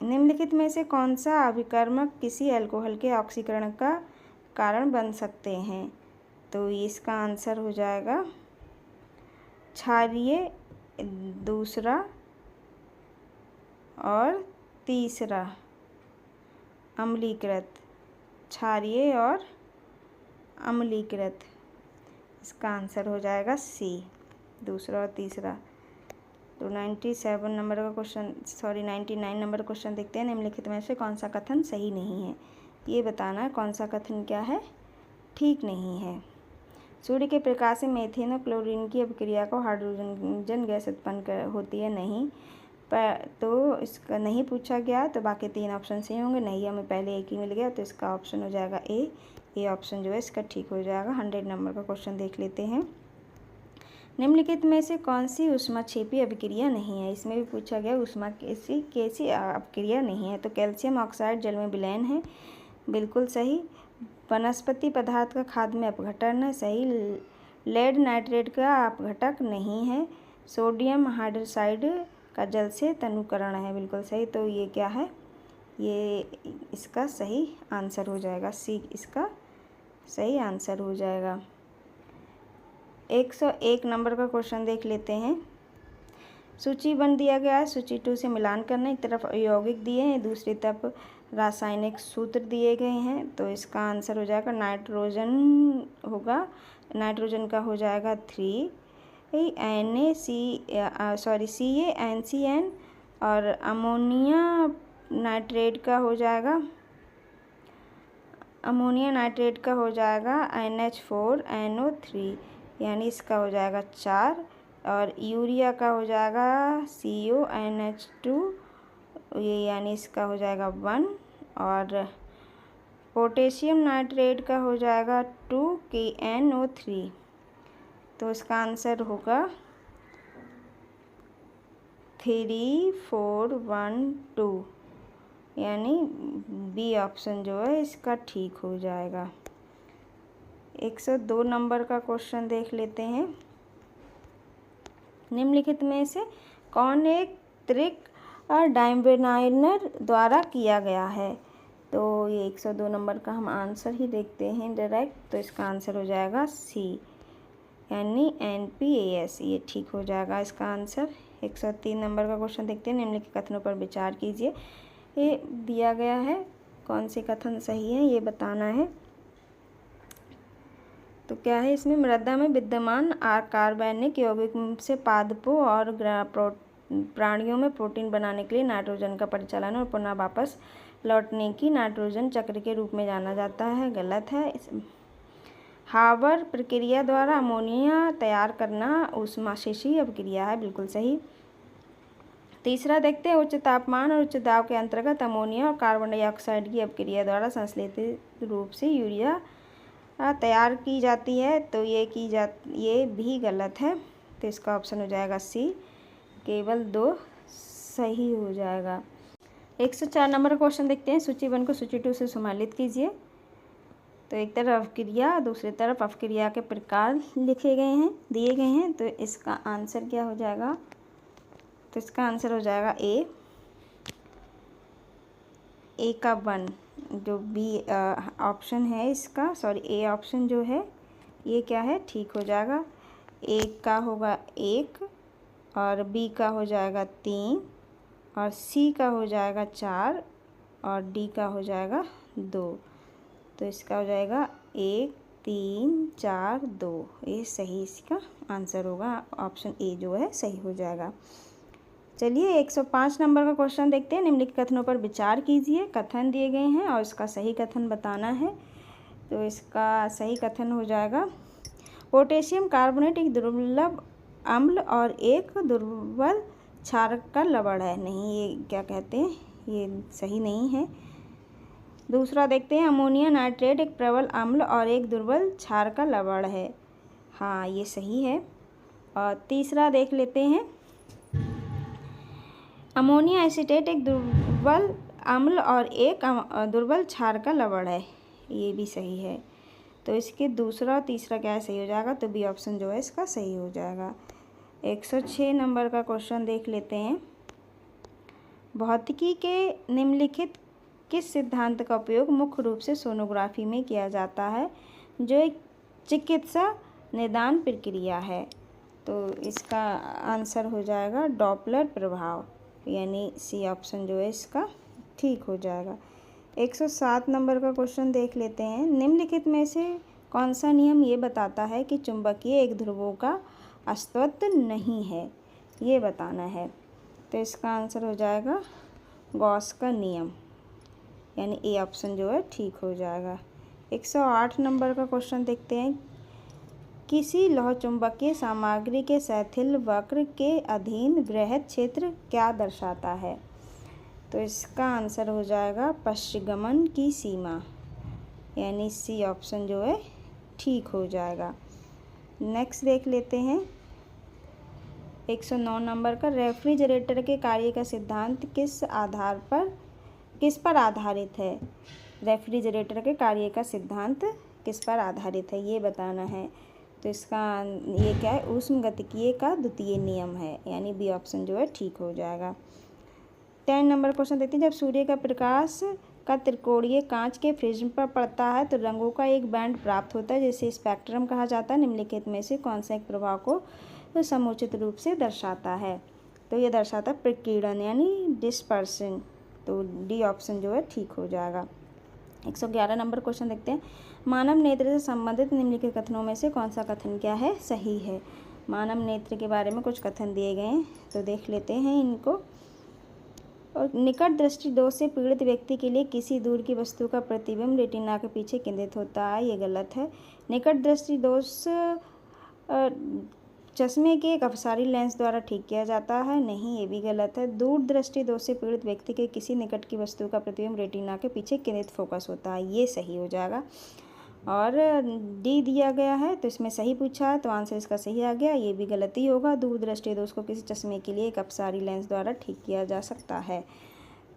निम्नलिखित में से कौन सा अभिकर्मक किसी अल्कोहल के ऑक्सीकरण का कारण बन सकते हैं? तो इसका आंसर हो जाएगा क्षारीय, दूसरा और तीसरा अम्लीकृत। क्षारीय और अम्लीकृत। इसका आंसर हो जाएगा सी, दूसरा और तीसरा। तो 97 नंबर का क्वेश्चन 99 नंबर क्वेश्चन देखते हैं। निम्नलिखित में से कौन सा कथन सही नहीं है? ये बताना है कौन सा कथन क्या है ठीक नहीं है। सूर्य के प्रकाश से मीथेन और क्लोरीन की अभिक्रिया को हाइड्रोजन गैस उत्पन्न होती है नहीं। पर तो इसका नहीं पूछा गया। तो बाकी 3 ऑप्शन सही होंगे। नहीं, हमें पहले एक ही मिल गया। तो इसका ऑप्शन हो जाएगा ए ऑप्शन जो है इसका ठीक हो जाएगा। 100 नंबर का क्वेश्चन देख लेते हैं। निम्नलिखित में से कौन सी ऊष्माक्षेपी अभिक्रिया नहीं है? इसमें भी पूछा गया ऊष्मा कैसी अभिक्रिया नहीं है। तो कैल्शियम ऑक्साइड जल में विलयन है, बिल्कुल सही। वनस्पति पदार्थ का खाद्य में अपघटन है, सही। लेड नाइट्रेट का अपघटक नहीं है। सोडियम हाइड्रोक्साइड का जल से तनुकरण है, बिल्कुल सही। तो ये क्या है? ये इसका सही आंसर हो जाएगा सी, इसका सही आंसर हो जाएगा। 101 नंबर का क्वेश्चन देख लेते हैं। सूची 1 दिया गया है, सूची 2 से मिलान करना। एक तरफ यौगिक दिए हैं, दूसरी तरफ रासायनिक सूत्र दिए गए हैं। तो इसका आंसर हो जाएगा नाइट्रोजन होगा, नाइट्रोजन का हो जाएगा 3 CaNCN, और अमोनिया नाइट्रेट का हो जाएगा NH4NO3, यानी इसका हो जाएगा 4, और यूरिया का हो जाएगा CONH2, ये यानी इसका हो जाएगा 1, और पोटेशियम नाइट्रेट का हो जाएगा 2 KNO3। तो इसका आंसर होगा 3412, यानी बी ऑप्शन जो है इसका ठीक हो जाएगा। 102 नंबर का क्वेश्चन देख लेते हैं। निम्नलिखित में से कौन एक त्रिक डायविनाइनर द्वारा किया गया है? तो ये 102 नंबर का हम आंसर ही देखते हैं डायरेक्ट। तो इसका आंसर हो जाएगा सी, यानी NPAS, ये ठीक हो जाएगा इसका आंसर। 103 नंबर का क्वेश्चन देखते हैं। निम्नलिखित कथनों पर विचार कीजिए। ये दिया गया है, कौन से कथन सही है ये बताना है। तो क्या है इसमें, मृदा में विद्यमान कार्बनिक यौगिक से पादपों और प्राणियों में प्रोटीन बनाने के लिए नाइट्रोजन का परिचालन और पुनः वापस लौटने की नाइट्रोजन चक्र के रूप में जाना जाता है। गलत है। हावर प्रक्रिया द्वारा अमोनिया तैयार करना ऊष्माक्षेपी अभिक्रिया है, बिल्कुल सही। तीसरा देखते हैं, उच्च तापमान और उच्च दाब के अंतर्गत अमोनिया और कार्बन डाइऑक्साइड की अभिक्रिया द्वारा संश्लेषित रूप से यूरिया तैयार की जाती है। तो ये भी गलत है। तो इसका ऑप्शन हो जाएगा सी, केवल 2 सही हो जाएगा। 104 नंबर का क्वेश्चन देखते हैं। सूची 1 को सूची 2 से सम्मिलित कीजिए। तो एक तरफ अभिक्रिया, दूसरी तरफ अपक्रिया के प्रकार दिए गए हैं। तो इसका आंसर क्या हो जाएगा? तो इसका आंसर हो जाएगा ए का 1, जो बी ऑप्शन है इसका, सॉरी ए ऑप्शन जो है ये क्या है, ठीक हो जाएगा। ए का होगा 1, और बी का हो जाएगा 3, और सी का हो जाएगा 4, और डी का हो जाएगा 2। तो इसका हो जाएगा 1 3 4 2, ये सही इसका आंसर होगा। ऑप्शन ए जो है सही हो जाएगा। चलिए 105 नंबर का क्वेश्चन देखते हैं। निम्नलिखित कथनों पर विचार कीजिए। कथन दिए गए हैं और इसका सही कथन बताना है। तो इसका सही कथन हो जाएगा, पोटेशियम कार्बोनेट एक दुर्लभ अम्ल और एक दुर्बल क्षार का लवण है। नहीं, ये क्या कहते हैं, ये सही नहीं है। दूसरा देखते हैं, अमोनिया नाइट्रेट एक प्रबल अम्ल और एक दुर्बल क्षार का लवण है। हाँ, ये सही है। और तीसरा देख लेते हैं, अमोनिया एसीटेट एक दुर्बल अम्ल और एक दुर्बल क्षार का लवण है। ये भी सही है। तो इसके दूसरा और तीसरा क्या सही हो जाएगा? तो बी ऑप्शन जो है इसका सही हो जाएगा। 106 नंबर का क्वेश्चन देख लेते हैं। भौतिकी के निम्नलिखित किस सिद्धांत का उपयोग मुख्य रूप से सोनोग्राफी में किया जाता है, जो एक चिकित्सा निदान प्रक्रिया है? तो इसका आंसर हो जाएगा डॉपलर प्रभाव, यानी सी ऑप्शन जो है इसका ठीक हो जाएगा। 107 नंबर का क्वेश्चन देख लेते हैं। निम्नलिखित में से कौन सा नियम ये बताता है कि चुंबकीय एक ध्रुवों का अस्तित्व नहीं है, ये बताना है। तो इसका आंसर हो जाएगा गॉस का नियम, यानी ए ऑप्शन जो है ठीक हो जाएगा। 108 नंबर का क्वेश्चन देखते हैं। किसी लौह चुंबकीय सामग्री के शिथिल वक्र के अधीन बृहद क्षेत्र क्या दर्शाता है? तो इसका आंसर हो जाएगा पश्चगमन की सीमा, यानी सी ऑप्शन जो है ठीक हो जाएगा। नेक्स्ट देख लेते हैं 109 नंबर का, रेफ्रिजरेटर के कार्य का सिद्धांत किस पर आधारित है? रेफ्रिजरेटर के कार्य का सिद्धांत किस पर आधारित है, ये बताना है। तो इसका ये क्या है, ऊष्मगतिकीय का द्वितीय नियम है, यानी बी ऑप्शन जो है ठीक हो जाएगा। 10 नंबर क्वेश्चन देखते हैं। जब सूर्य का प्रकाश का त्रिकोणीय कांच के प्रिज्म पर पड़ता है तो रंगों का एक बैंड प्राप्त होता है जिसे स्पेक्ट्रम कहा जाता है। निम्नलिखित में से कौन सा एक प्रभाव को समुचित रूप से दर्शाता है? तो ये दर्शाता है प्रकीर्णन यानी डिस्पर्सन। तो डी ऑप्शन जो है ठीक हो जाएगा। 111 नंबर क्वेश्चन देखते हैं। मानव नेत्र से संबंधित निम्नलिखित कथनों में से कौन सा कथन क्या है सही है? मानव नेत्र के बारे में कुछ कथन दिए गए हैं तो देख लेते हैं इनको। और निकट दृष्टि दोष से पीड़ित व्यक्ति के लिए किसी दूर की वस्तु का प्रतिबिंब रेटिना के पीछे केंद्रित होता है, ये गलत है। निकट दृष्टि दोष चश्मे के एक अपसारी लेंस द्वारा ठीक किया जाता है, नहीं, ये भी गलत है। दूर दृष्टि दोष से पीड़ित व्यक्ति के किसी निकट की वस्तु का प्रतिबिंब रेटिना के पीछे केंद्रित फोकस होता है, ये सही हो जाएगा। और डी दिया गया है तो इसमें सही पूछा है तो आंसर इसका सही आ गया, ये भी गलती होगा। दूर दृष्टि दोष को किसी चश्मे के लिए एक अपसारी लेंस द्वारा ठीक किया जा सकता है,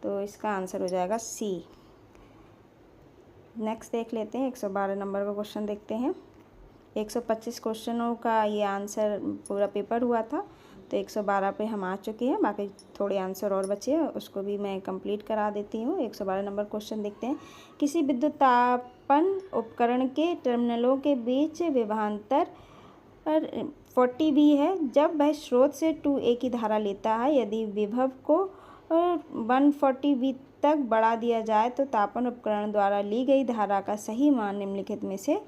तो इसका आंसर हो जाएगा सी। नेक्स्ट देख लेते हैं 112 नंबर का क्वेश्चन देखते हैं। 125 क्वेश्चनों का ये आंसर पूरा पेपर हुआ था तो 112 पे हम आ चुके हैं, बाकी थोड़े आंसर और बचे हैं उसको भी मैं कंप्लीट करा देती हूँ। 112 नंबर क्वेश्चन देखते हैं। किसी विद्युत तापन उपकरण के टर्मिनलों के बीच विभवांतर 40V है जब वह स्रोत से 2A की धारा लेता है। यदि विभव को 140V तक बढ़ा दिया जाए तो तापन उपकरण द्वारा ली गई धारा का सही मान निम्नलिखित में से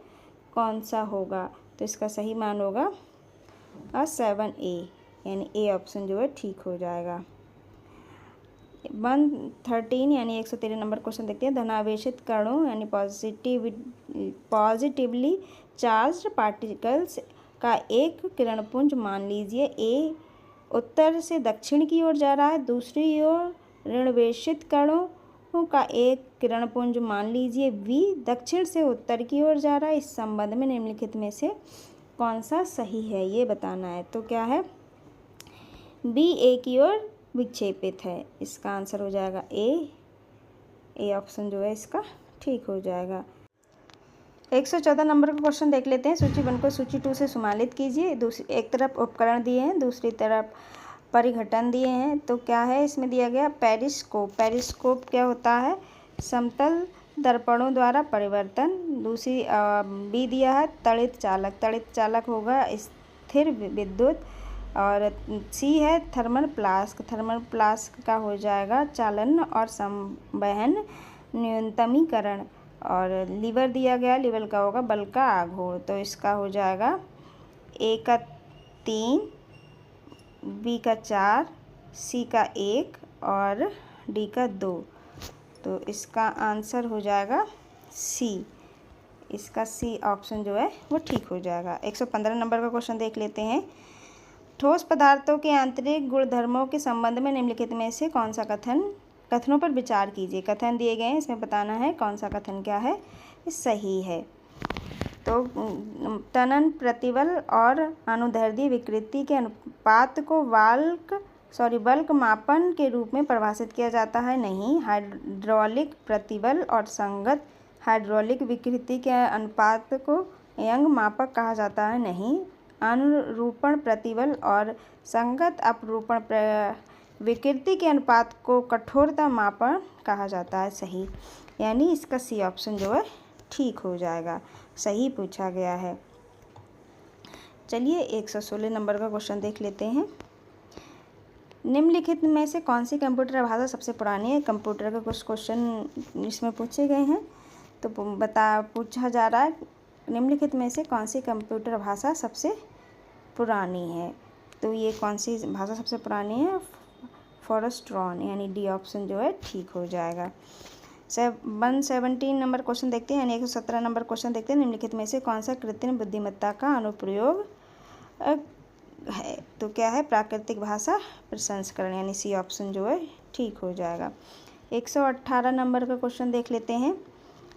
कौन सा होगा? तो इसका सही मान होगा 7A, यानी ए ऑप्शन जो है ठीक हो जाएगा। 113 यानी 113 नंबर क्वेश्चन देखते हैं। धनावेशित कणों यानी पॉजिटिवली चार्ज्ड पार्टिकल्स का एक किरणपुंज मान लीजिए ए उत्तर से दक्षिण की ओर जा रहा है, दूसरी ओर ऋणवेशित कणों का एक किरणपुंज मान लीजिए V दक्षिण से उत्तर की ओर जा रहा है। इस संबंध में निम्नलिखित में से कौन सा सही है ये बताना है। तो क्या है? B A की ओर विक्षेपित है, इसका आंसर हो जाएगा ए ऑप्शन जो है इसका ठीक हो जाएगा। 114 नंबर का क्वेश्चन देख लेते हैं। सूची 1 को सूची 2 से सम्मिलित कीजिए। दूसरी एक तरफ उपकरण दिए हैं, दूसरी तरफ परिघटन दिए हैं। तो क्या है इसमें दिया गया? पेरिस्कोप। पेरिस्कोप क्या होता है? समतल दर्पणों द्वारा परिवर्तन। दूसरी बी दिया है तड़ित चालक। तड़ित चालक होगा स्थिर विद्युत। और सी है थर्मल फ्लास्क। थर्मल फ्लास्क का हो जाएगा चालन और संवहन न्यूनतमीकरण। और लीवर दिया गया, लीवर का होगा बल का आघूर्ण। तो इसका हो जाएगा ए का 3, बी का 4, सी का 1 और डी का 2। तो इसका आंसर हो जाएगा सी। इसका सी ऑप्शन जो है वो ठीक हो जाएगा। 115 नंबर का क्वेश्चन देख लेते हैं। ठोस पदार्थों के आंतरिक गुणधर्मों के संबंध में निम्नलिखित में से कौन सा कथनों पर विचार कीजिए। कथन दिए गए हैं, इसमें बताना है कौन सा कथन क्या है सही है। तो तनन प्रतिबल और अनुदैर्ध्य विकृति के अनुपात को बल्क मापन के रूप में परिभाषित किया जाता है, नहीं। हाइड्रोलिक प्रतिबल और संगत हाइड्रोलिक विकृति के अनुपात को यंग मापक कहा जाता है, नहीं। अनुरूपण प्रतिबल और संगत अपरूपण विकृति के अनुपात को कठोरता मापन कहा जाता है, सही। यानी इसका सी ऑप्शन जो है ठीक हो जाएगा, सही पूछा गया है। चलिए 116 नंबर का क्वेश्चन देख लेते हैं। निम्नलिखित में से कौन सी कंप्यूटर भाषा सबसे पुरानी है? कंप्यूटर का कुछ क्वेश्चन इसमें पूछे गए हैं तो पूछा जा रहा है निम्नलिखित में से कौन सी कंप्यूटर भाषा सबसे पुरानी है। तो ये कौन सी भाषा सबसे पुरानी है? फॉरेस्ट्रॉन, यानी डी ऑप्शन जो है ठीक हो जाएगा। 117 नंबर क्वेश्चन देखते हैं, यानी 117 नंबर क्वेश्चन देखते हैं। निम्नलिखित में से कौन सा कृत्रिम बुद्धिमत्ता का अनुप्रयोग है? तो क्या है? प्राकृतिक भाषा प्रसंस्करण, यानी सी ऑप्शन जो है ठीक हो जाएगा। 118 नंबर का क्वेश्चन देख लेते हैं।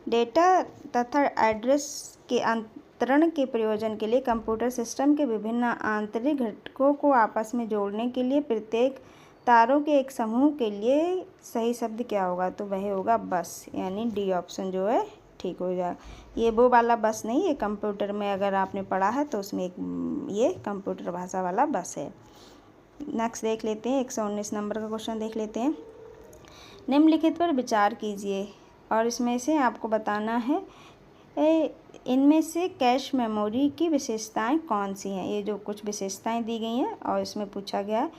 डेटा तथा एड्रेस के अंतरण के प्रयोजन के लिए कंप्यूटर सिस्टम के विभिन्न आंतरिक घटकों को आपस में जोड़ने के लिए प्रत्येक तारों के एक समूह के लिए सही शब्द क्या होगा? तो वह होगा बस, यानी डी ऑप्शन जो है ठीक हो जाएगा। ये वो वाला बस नहीं, ये कंप्यूटर में अगर आपने पढ़ा है तो उसमें एक ये कंप्यूटर भाषा वाला बस है। नेक्स्ट देख लेते हैं 119 नंबर का क्वेश्चन देख लेते हैं। निम्नलिखित पर विचार कीजिए। और इसमें से आपको बताना है इनमें से कैश मेमोरी की विशेषताएं कौन सी हैं। ये जो कुछ विशेषताएं दी गई हैं और इसमें पूछा गया है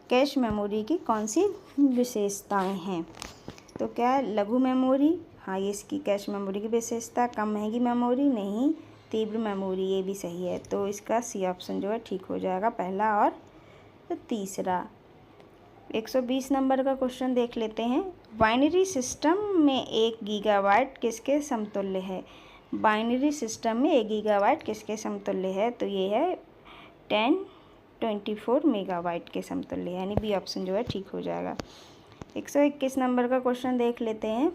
कैश मेमोरी की कौन सी विशेषताएं हैं। तो क्या है, लघु मेमोरी, हाँ ये इसकी कैश मेमोरी की विशेषता। कम महंगी मेमोरी, नहीं। तीव्र मेमोरी, ये भी सही है। तो इसका सी ऑप्शन जो है ठीक हो जाएगा, पहला और तीसरा। 120 नंबर का क्वेश्चन देख लेते हैं। बाइनरी सिस्टम में 1 गीगाबाइट किसके समतुल्य है। बाइनरी सिस्टम में 1 गीगाबाइट किसके समतुल्य है। तो ये है 1024 मेगाबाइट के समतुल्य, यानी बी ऑप्शन जो है ठीक हो जाएगा। 121 नंबर का क्वेश्चन देख लेते हैं।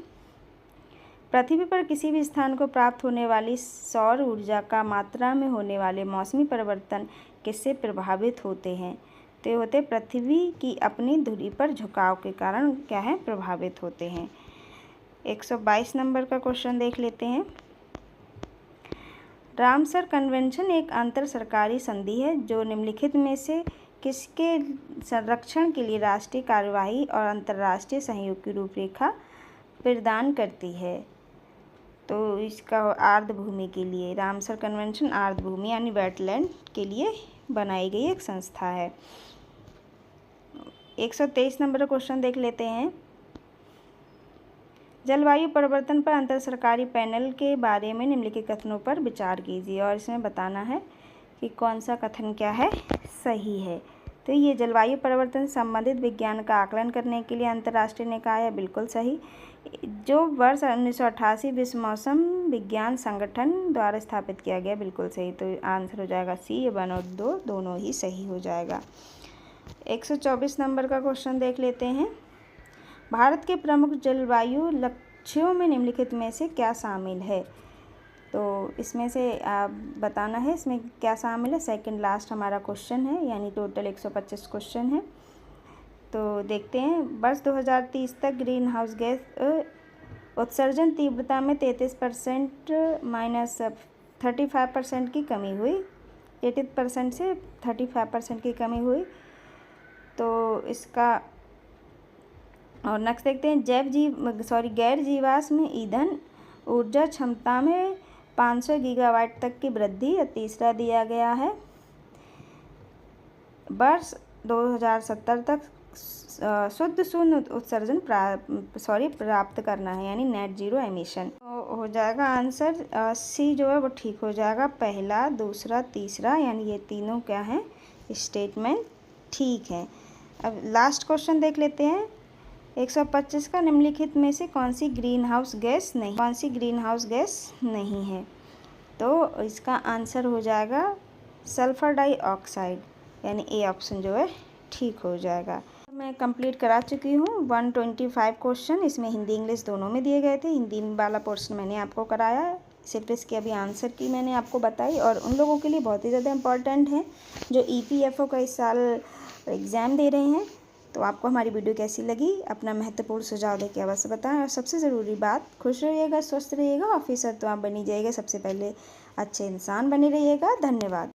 पृथ्वी पर किसी भी स्थान को प्राप्त होने वाली सौर ऊर्जा का मात्रा में होने वाले मौसमी परिवर्तन किससे प्रभावित होते हैं। तो ये होते पृथ्वी की अपनी धुरी पर झुकाव के कारण क्या है, प्रभावित होते हैं। 122 नंबर का क्वेश्चन देख लेते हैं। रामसर कन्वेंशन एक अंतर सरकारी संधि है जो निम्नलिखित में से किसके संरक्षण के लिए राष्ट्रीय कार्यवाही और अंतर्राष्ट्रीय सहयोग की रूपरेखा प्रदान करती है। तो इसका आर्द्र भूमि के लिए, रामसर कन्वेंशन आर्द्र भूमि यानी वेटलैंड के लिए बनाई गई एक संस्था है। 123 नंबर का क्वेश्चन देख लेते हैं। जलवायु परिवर्तन पर अंतर सरकारी पैनल के बारे में निम्नलिखित कथनों पर विचार कीजिए और इसमें बताना है कि कौन सा कथन क्या है, सही है। तो ये जलवायु परिवर्तन से संबंधित विज्ञान का आकलन करने के लिए अंतर्राष्ट्रीय निकाय है, बिल्कुल सही। जो वर्ष 1988 विश्व मौसम विज्ञान संगठन द्वारा स्थापित किया गया, बिल्कुल सही। तो आंसर हो जाएगा सी, 1 और 2 दोनों ही सही हो जाएगा। 124 नंबर का क्वेश्चन देख लेते हैं। भारत के प्रमुख जलवायु लक्ष्यों में निम्नलिखित में से क्या शामिल है। तो इसमें से आप बताना है इसमें क्या शामिल है। सेकंड लास्ट हमारा क्वेश्चन है, यानी टोटल 125 क्वेश्चन है। तो देखते हैं। वर्ष 2030 तक ग्रीन हाउस गैस उत्सर्जन तीव्रता में 33% माइनस 35% की कमी हुई। 33% से 35% की कमी हुई। तो इसका और नेक्स्ट देखते हैं। गैर जीवाश्म ईंधन ऊर्जा क्षमता में 500 गीगावाट तक की वृद्धि। तीसरा दिया गया है वर्ष 2070 तक शुद्ध शून्य उत्सर्जन प्राप्त करना है, यानी नेट जीरो एमिशन। तो हो जाएगा आंसर सी जो है वो ठीक हो जाएगा, पहला, दूसरा, तीसरा, यानी ये तीनों क्या हैं, स्टेटमेंट ठीक है। अब लास्ट क्वेश्चन देख लेते हैं। 125 का निम्नलिखित में से कौन सी ग्रीन हाउस गैस नहीं है। तो इसका आंसर हो जाएगा सल्फर डाइऑक्साइड, यानी ए ऑप्शन जो है ठीक हो जाएगा। मैं कंप्लीट करा चुकी हूँ 125 क्वेश्चन। इसमें हिंदी इंग्लिश दोनों में दिए गए थे। हिंदी वाला पोर्शन मैंने आपको कराया, सिर्फ इसके अभी आंसर की मैंने आपको बताई। और उन लोगों के लिए बहुत ही ज़्यादा इम्पॉर्टेंट है जो EPFO का इस साल एग्ज़ाम दे रहे हैं। तो आपको हमारी वीडियो कैसी लगी, अपना महत्वपूर्ण सुझाव देके अवश्य बताएं। और सबसे ज़रूरी बात, खुश रहिएगा, स्वस्थ रहिएगा। ऑफिसर तो आप बनी जाइएगा, सबसे पहले अच्छे इंसान बने रहिएगा। धन्यवाद।